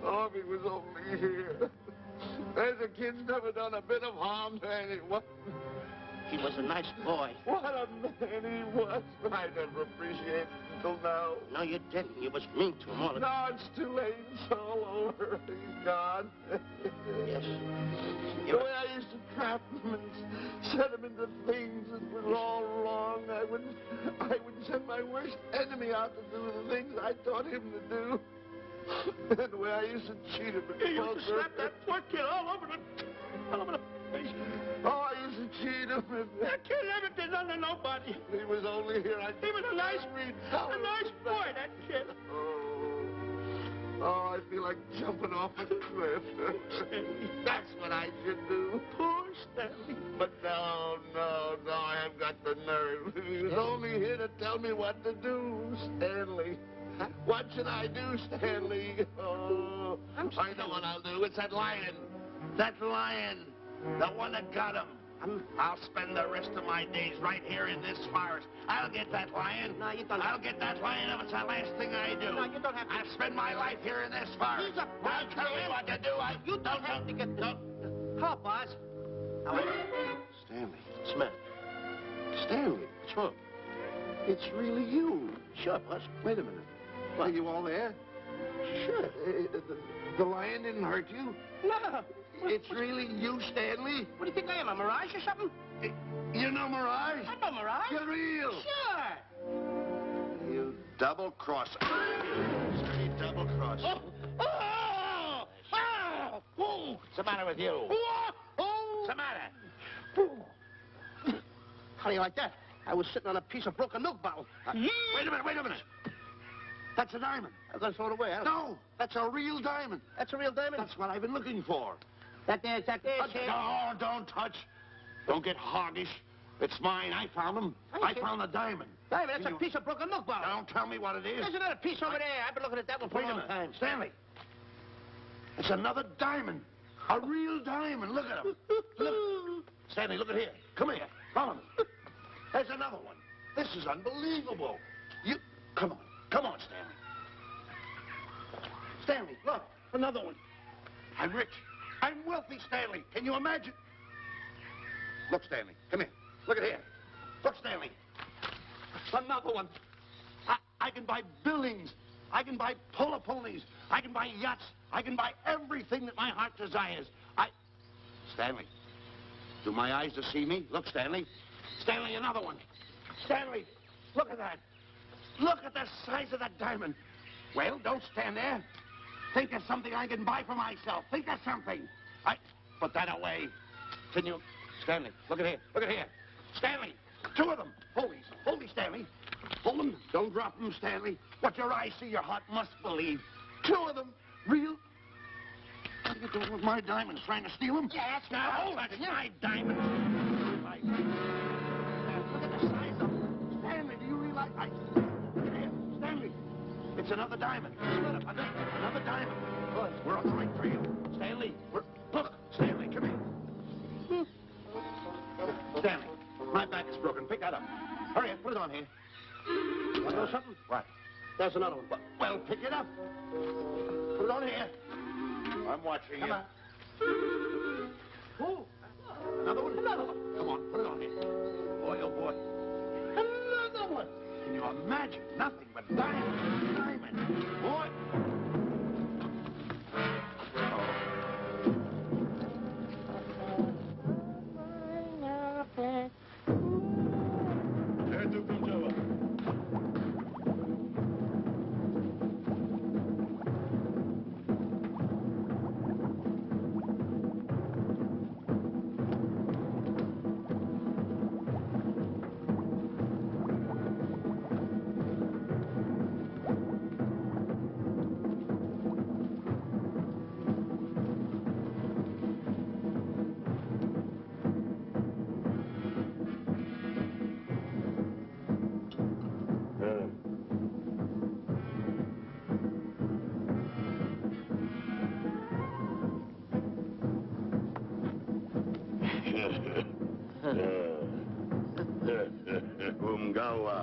Oh, if he was only here. The kid's never done a bit of harm to anyone. He was a nice boy. What a man he was. I never appreciated it until now. No, you didn't. You was mean to him all the No, it's too late. It's all over. He's gone. Yes. The way I used to trap him and set him into things that was all wrong. I would send my worst enemy out to do the things I taught him to do. And the way I used to cheat him. You used to slap that poor kid all over the face. Oh, I used to cheat him. That kid never did nothing to nobody. He was only here. He was a nice boy, that kid. Oh, I feel like jumping off a cliff. That's what I should do. Poor Stanley. But no, I haven't got the nerve. He was only here to tell me what to do, Stanley. What should I do, Stanley? Oh, I know what I'll do. It's that lion. That lion. The one that got him. I'll spend the rest of my days right here in this forest. I'll get that lion. No, you don't. I'll get that lion if it's the last thing I do. No, you don't have to. I'll spend my life here in this forest. He's a I'll tell me what to do. You don't have to get the... Hello, boss. How are you? Stanley. Smith. Stanley. What's wrong? It's really you. Sure, boss. Wait a minute. Are you all there? Sure. The lion didn't hurt you? No. It's really you, Stanley? What do you think I am, a mirage or something? You're no mirage? I'm no mirage. You're real. Sure. You double-crosser. Straight double-crosser. Oh! What's the matter with you? What's the matter? How do you like that? I was sitting on a piece of broken milk bottle. Wait a minute. That's a diamond. I'm going to throw it away. No, that's a real diamond. That's a real diamond? That's what I've been looking for. That there, kid. No, don't touch. Don't get hoggish. It's mine. I found them. I found the diamond. Diamond, that's a piece of broken milk bottle. Don't tell me what it is. There's another piece over there. I've been looking at that one for a long time. Stanley. It's another diamond. A real diamond. Look at him. Look. Stanley, look at here. Come here. Follow me. There's another one. This is unbelievable. Come on, Stanley. Stanley, look. Another one. I'm rich. I'm wealthy, Stanley. Can you imagine? Look, Stanley. Come here. Look at here. Look, Stanley. Another one. I can buy buildings. I can buy polo ponies. I can buy yachts. I can buy everything that my heart desires. Stanley, do my eyes deceive me? Look, Stanley. Stanley, another one. Stanley, look at that. Look at the size of that diamond. Well, don't stand there. Think of something I can buy for myself. Think of something. Put that away. Can you... Stanley, look at here. Look at here. Stanley, two of them. Hold these, Stanley. Hold them. Don't drop them, Stanley. What your eyes see, your heart must believe. Two of them. Real... What are you doing with my diamonds? Trying to steal them? Yeah, that's not... Oh, that's my diamonds. Look at the size of them. Stanley, do you realize... Here, Stanley. It's another diamond. Another diamond. We're on the right trail. Stanley, look, Stanley, come here. Stanley, my back is broken. Pick that up. Hurry up, put it on here. Want to know something? What? There's another one. Well, pick it up. Put it on here. I'm watching you. Come on. Oh, another one? Another one. Come on, put it on here. Boy, oh boy. Another one. Can you imagine? Nothing but diamond. Diamond. Boy. Umgawa.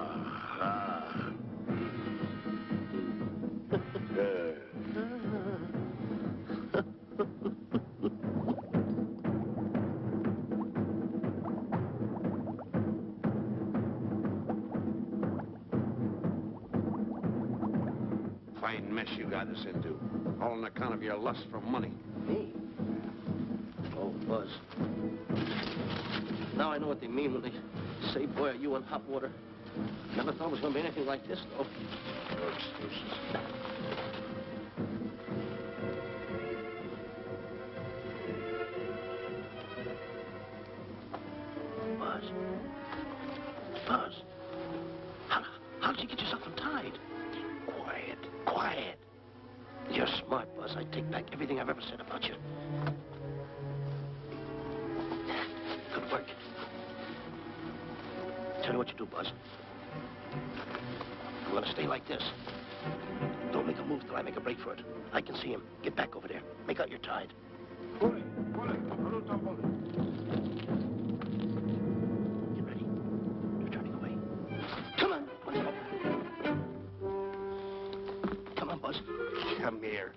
Fine mess you got us into. All on account of your lust for money. Me? Oh, Buzz. Now I know what they mean when they say, boy, are you in hot water. Never thought it was going to be anything like this, though. No excuses. Buzz. Buzz. How did you get yourself untied? Quiet. Quiet. You're smart, Buzz. I take back everything I've ever said about you. Good work. Tell you what you do, Buzz. I'm gonna stay like this. Don't make a move till I make a break for it. I can see him. Get back over there. Make out you're tied. Get ready. You're turning away. Come on. Come on, Buzz. Come here.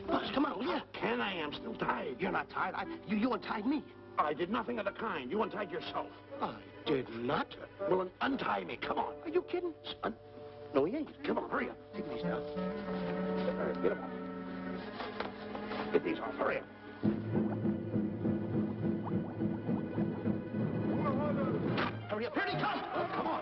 Buzz, come on, will you? Can I? I'm still tied. You're not tied. You untied me. I did nothing of the kind. You untied yourself. I did not. Well, untie me. Come on. Are you kidding? No, he ain't. Come on, hurry up. Take these down. All right, get them off. Get these off. Hurry up. Hurry up. Here he comes. Come on.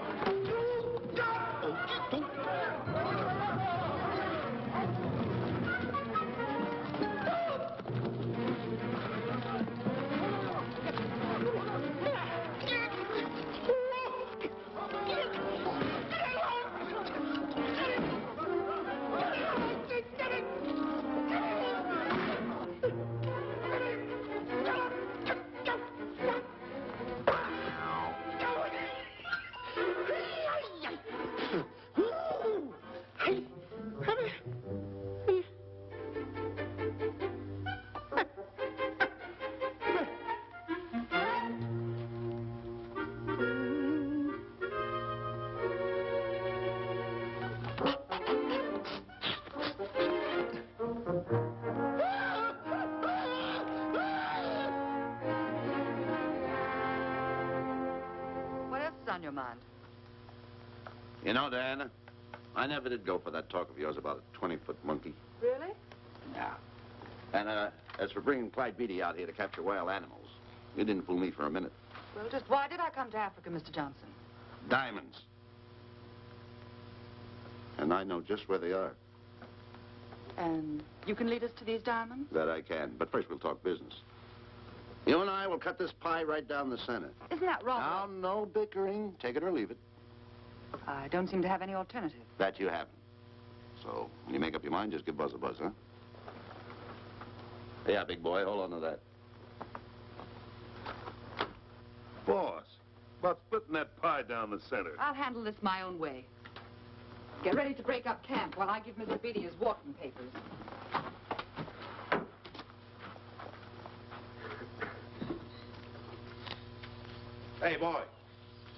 On your mind? You know, Diana, I never did go for that talk of yours about a 20-foot monkey. Really? Yeah. And as for bringing Clyde Beatty out here to capture wild animals, you didn't fool me for a minute. Well, just why did I come to Africa, Mr. Johnson? Diamonds. And I know just where they are. And you can lead us to these diamonds? That I can. But first we'll talk business. You and I will cut this pie right down the center. Isn't that wrong? Now, no bickering. Take it or leave it. I don't seem to have any alternative. That you haven't. So, when you make up your mind, just give Buzz a buzz, huh? Yeah, big boy, hold on to that. Boss, about splitting that pie down the center. I'll handle this my own way. Get ready to break up camp while I give Mr. Beatty his walking papers. Hey, boy.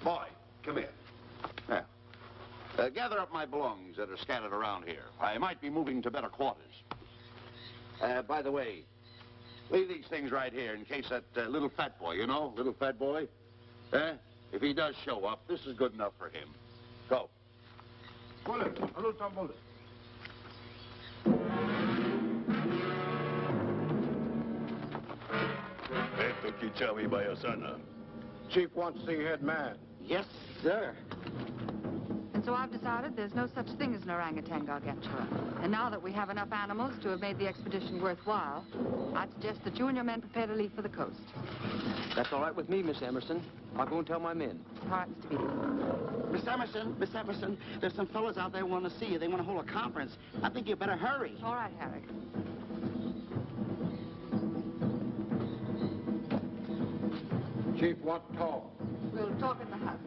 Boy, come here. Yeah. Gather up my belongings that are scattered around here. I might be moving to better quarters. By the way, leave these things right here in case that little fat boy, you know, little fat boy, if he does show up, this is good enough for him. Go. Chief wants to see your head man. Yes, sir. And so I've decided there's no such thing as an orangutan gargantua. And now that we have enough animals to have made the expedition worthwhile, I'd suggest that you and your men prepare to leave for the coast. That's all right with me, Miss Emerson. I'll go and tell my men. All right, Mr. Beatty. Miss Emerson, there's some fellas out there who want to see you. They want to hold a conference. I think you better hurry. All right, Harry. Chief wants to talk. We'll talk in the hut.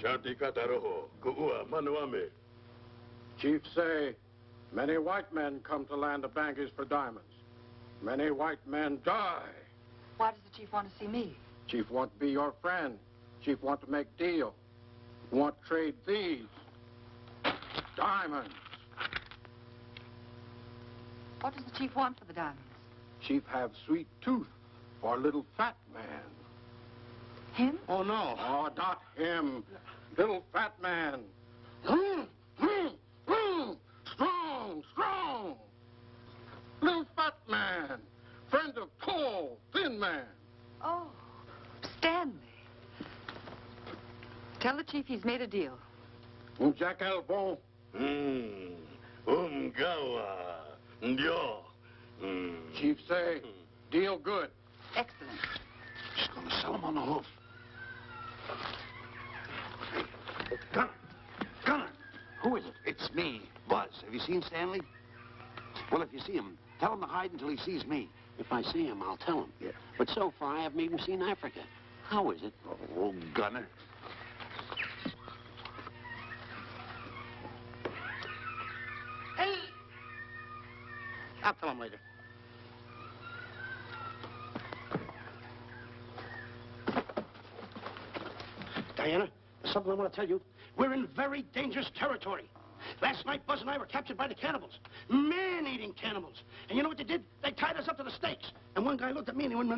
Shanti Kataroho, Kuua Manuame. Chief say, many white men come to land of Bangis for diamonds. Many white men die. Why does the chief want to see me? Chief want to be your friend. Chief want to make deal. Want to trade these diamonds. What does the chief want for the diamonds? Chief have sweet tooth for little fat man. Him? Oh, no. Oh, not him. Little fat man. Strong, strong. Little fat man. Friend of tall, thin man. Oh, Stanley. Tell the chief he's made a deal. Jack Albon. Umgawa. Ndio. Chief say, deal good. Excellent. She's going to sell him on the hoof. Gunner. Who is it? It's me, Buzz. Have you seen Stanley? Well, if you see him, tell him to hide until he sees me. If I see him, I'll tell him. Yeah. But so far, I haven't even seen Africa. How is it? Oh, Gunner. Hey! I'll tell him later. Diana, there's something I want to tell you. We're in very dangerous territory. Last night, Buzz and I were captured by the cannibals. Man-eating cannibals. And you know what they did? They tied us up to the stakes. And one guy looked at me and he went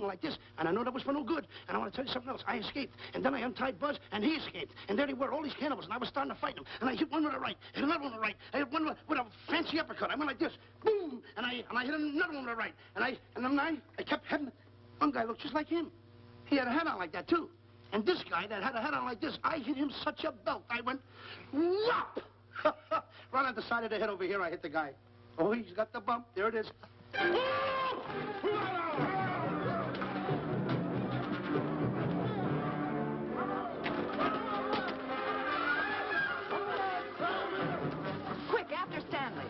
like this. And I know that was for no good. And I want to tell you something else. I escaped. And then I untied Buzz and he escaped. And there they were, all these cannibals. And I was starting to fight them. And I hit one with a right, hit another one with a right. I hit one with a fancy uppercut. I went like this. Boom! And I hit another one with a right. And then I kept hitting. One guy looked just like him. He had a hat on like that, too. And this guy that had a hat on like this, I hit him such a belt. I went, whop! Right on the side of the head over here, I hit the guy. Oh, he's got the bump. There it is. Quick, after Stanley.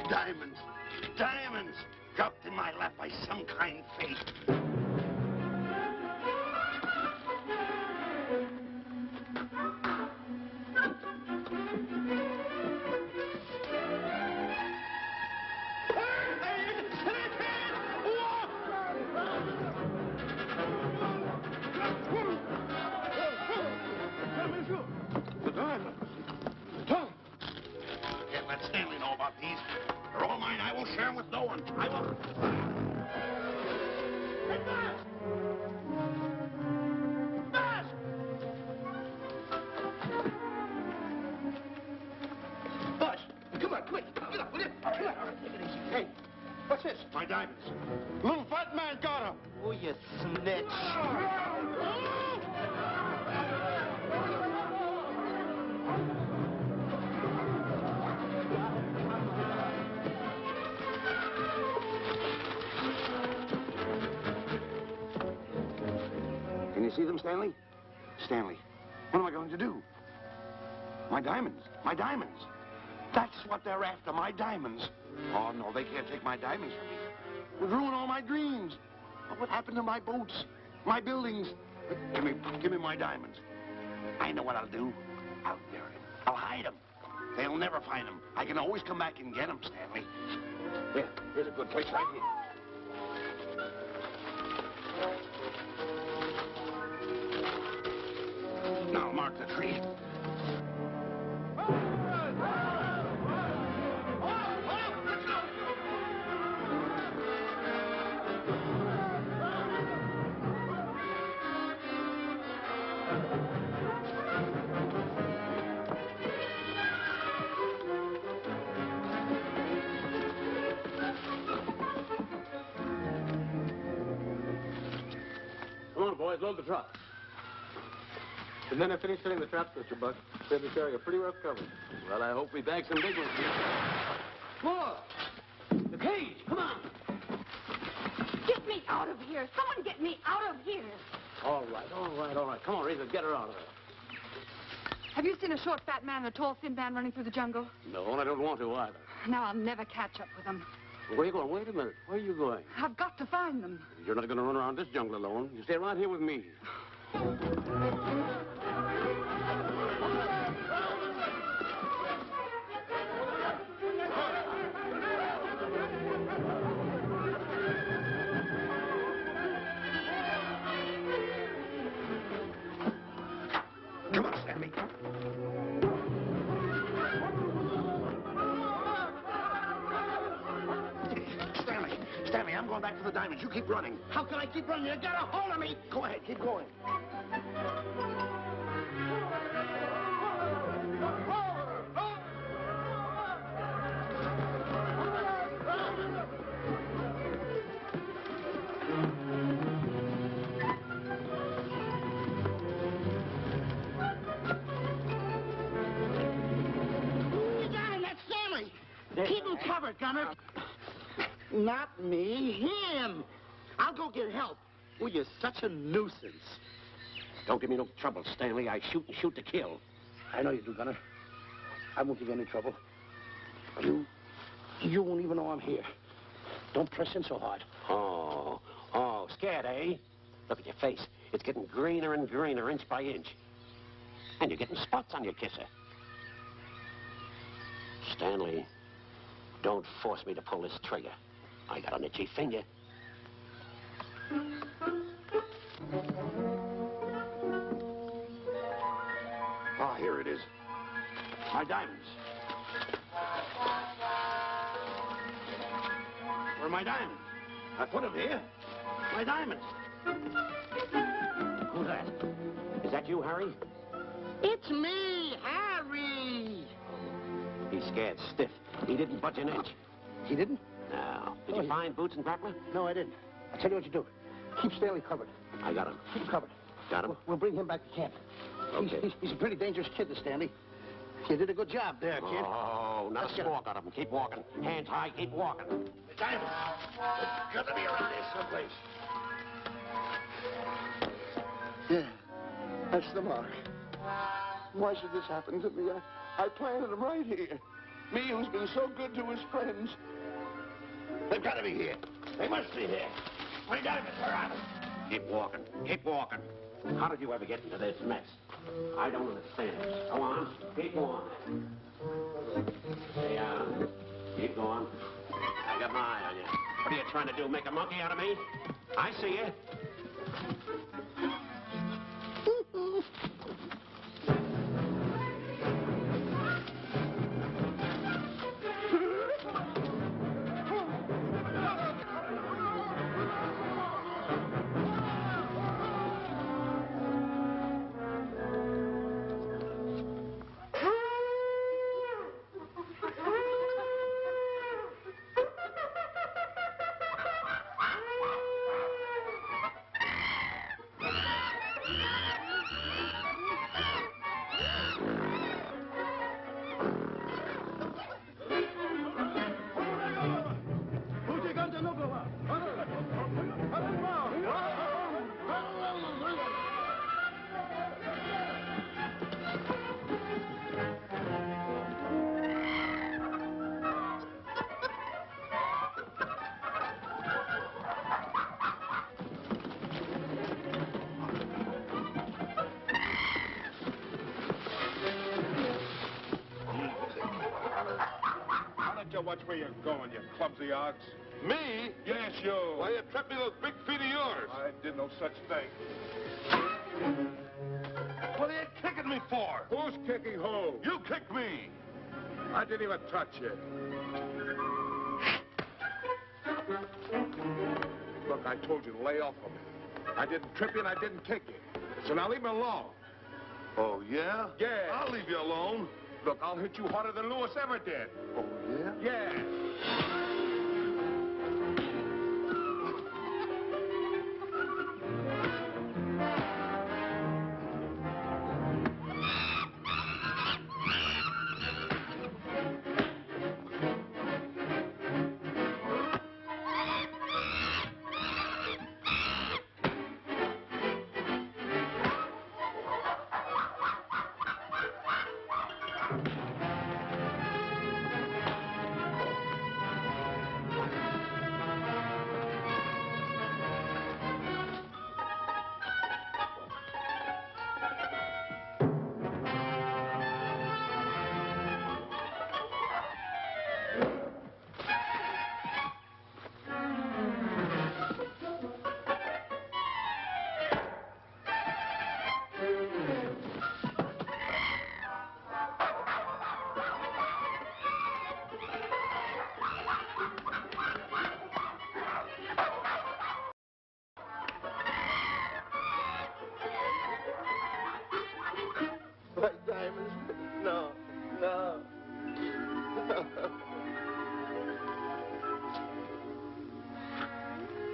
Diamonds. Diamonds. Dropped in my lap by some kind fate. The diamonds. Can't let Stanley know about these. They're all mine. I won't share them with no one. I won't. Hey, Buzz! Buzz! Buzz, come on, quick. Get up, will you? Come on. Take it easy. Hey, what's this? My diamonds. Little fat man got him. Oh, you snitch. Can you see them, Stanley? Stanley, what am I going to do? My diamonds. My diamonds. That's what they're after, my diamonds. Oh, no, they can't take my diamonds from me. It would ruin all my dreams. What happened to my boats, my buildings? Give me my diamonds. I know what I'll do. I'll bury them. I'll hide them. They'll never find them. I can always come back and get them, Stanley. Here, here's a good place right here. Now mark the tree. Come on, boys, load the truck. The men have finished setting the traps, Mr. Buck. Said the carrier pretty rough cover. Well, I hope we bag some big ones here. More! The cage, come on! me out of here. Someone get me out of here. All right. Come on, Rita, get her out of there. Have you seen a short, fat man and a tall, thin man running through the jungle? No, and I don't want to either. Now I'll never catch up with them. Where are you going? Wait a minute. Where are you going? I've got to find them. You're not going to run around this jungle alone. You stay right here with me. Come on, Stanley. Stanley, I'm going back for the diamonds. You keep running. How can I keep running? You got a hold of me. Go ahead, keep going. You got him. That's Stanley. Keep him covered, Gunner. Not me, him. I'll go get help. Well, you're such a nuisance. Don't give me no trouble, Stanley. I shoot and shoot to kill. I know you do, Gunner. I won't give you any trouble. You won't even know I'm here. Don't press in so hard. Oh, scared, eh? Look at your face. It's getting greener and greener, inch by inch. And you're getting spots on your kisser. Stanley, don't force me to pull this trigger. I got an itchy finger. Ah, here it is. My diamonds. Where are my diamonds? I put them here. My diamonds. Who's that? Is that you, Harry? It's me, Harry. He's scared stiff. He didn't budge an inch. He didn't? No. Did you find Boots and Grappler? No, I didn't. I'll tell you what you do. Keep Stanley covered. I got him. Keep him covered. Got him? We'll bring him back to camp. Okay. He's a pretty dangerous kid, this Stanley. You did a good job there, kid. Oh, not a squawk out of him. Keep walking. Hands high, keep walking. The diamonds. They've got to be around here someplace. Yeah, that's the mark. Why should this happen to me? I planted them right here. Me who's been so good to his friends. They've got to be here. They must be here. My diamonds are out. Keep walking. Keep walking. How did you ever get into this mess? I don't understand. Go on. Keep on. Stay on. Keep going. I got my eye on you. What are you trying to do? Make a monkey out of me? I see you. Watch where you're going, you clumsy ox. Me? Yes, you. Why, you trapped me with those big feet of yours. I did no such thing. What are you kicking me for? Who's kicking who? You kicked me. I didn't even touch you. Look, I told you to lay off of me. I didn't trip you and I didn't kick you. So now leave me alone. Oh, yeah? Yeah. I'll leave you alone. Look, I'll hit you harder than Lewis ever did. Oh, yeah? Yeah.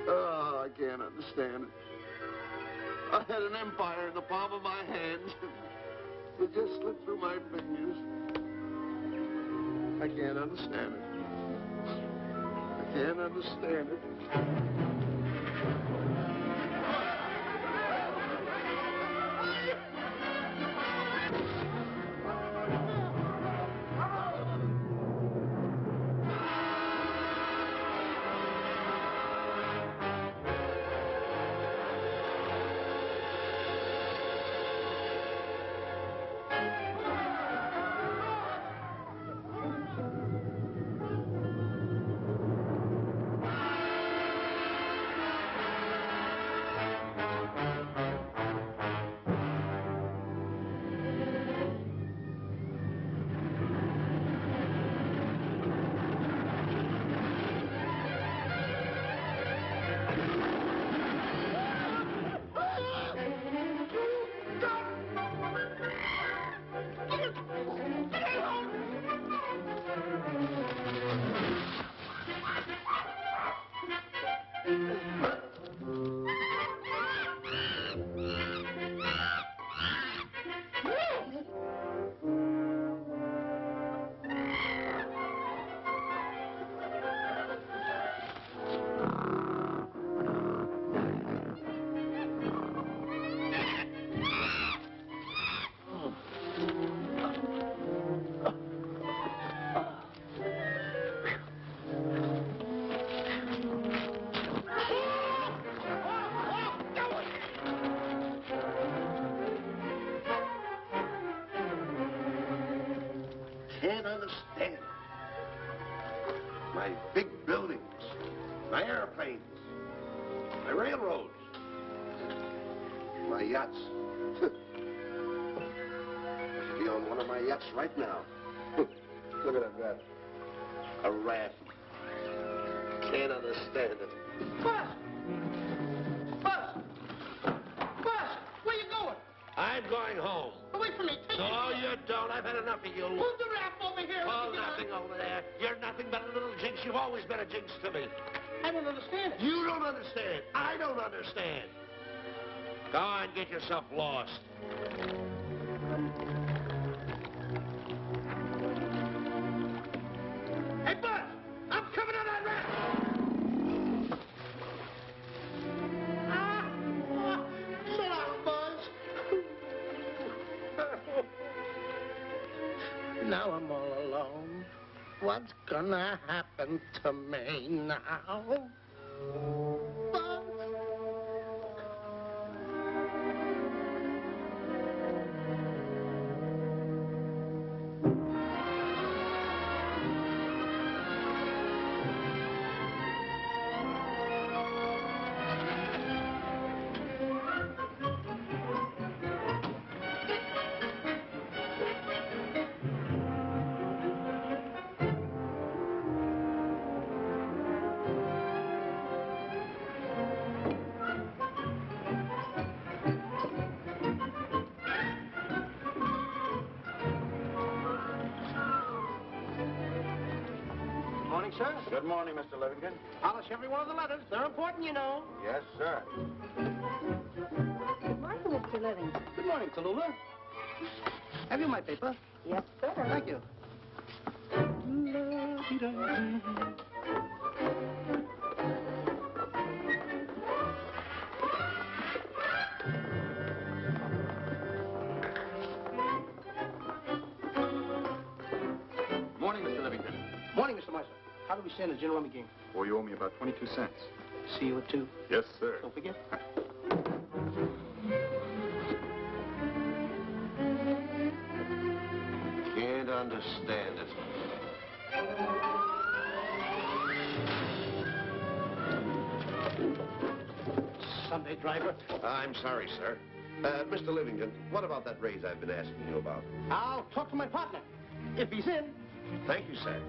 Oh, I can't understand it. I had an empire in the palm of my hand. It just slipped through my fingers. I can't understand it. I can't understand it. Can't understand. My big buildings, my airplanes, my railroads, my yachts. I should be on one of my yachts right now. Look at that. A raft. Can't understand it. Buzz! Buzz! Buzz! Where you going? I'm going home. Away from me. Take No, it. you don't. I've had enough of you. Move the raft over here. Oh, nothing over there. You're nothing but a little jinx. You've always been a jinx to me. I don't understand it. You don't understand. I don't understand. Go on, get yourself lost. Hey, Buzz! I'm coming on that raft! So long, Buzz. Now I'm all alone. What's gonna happen to me now? Buzz? Morning, sir. Good morning, Mr. Livingston. Polish every one of the letters. They're important, you know. Yes, sir. Good morning, Mr. Livingston. Good morning, Tallulah. Have you my paper? Yes, sir. Thank you. Morning, Mr. Livingston. Morning, Mr. Marshall. How do we stand the gin rummy game? Well, you owe me about 22 cents. See you at 2. Yes, sir. Don't forget. Can't understand it. Sunday driver. I'm sorry, sir. Mr. Livingston, what about that raise I've been asking you about? I'll talk to my partner. If he's in. Thank you, sir.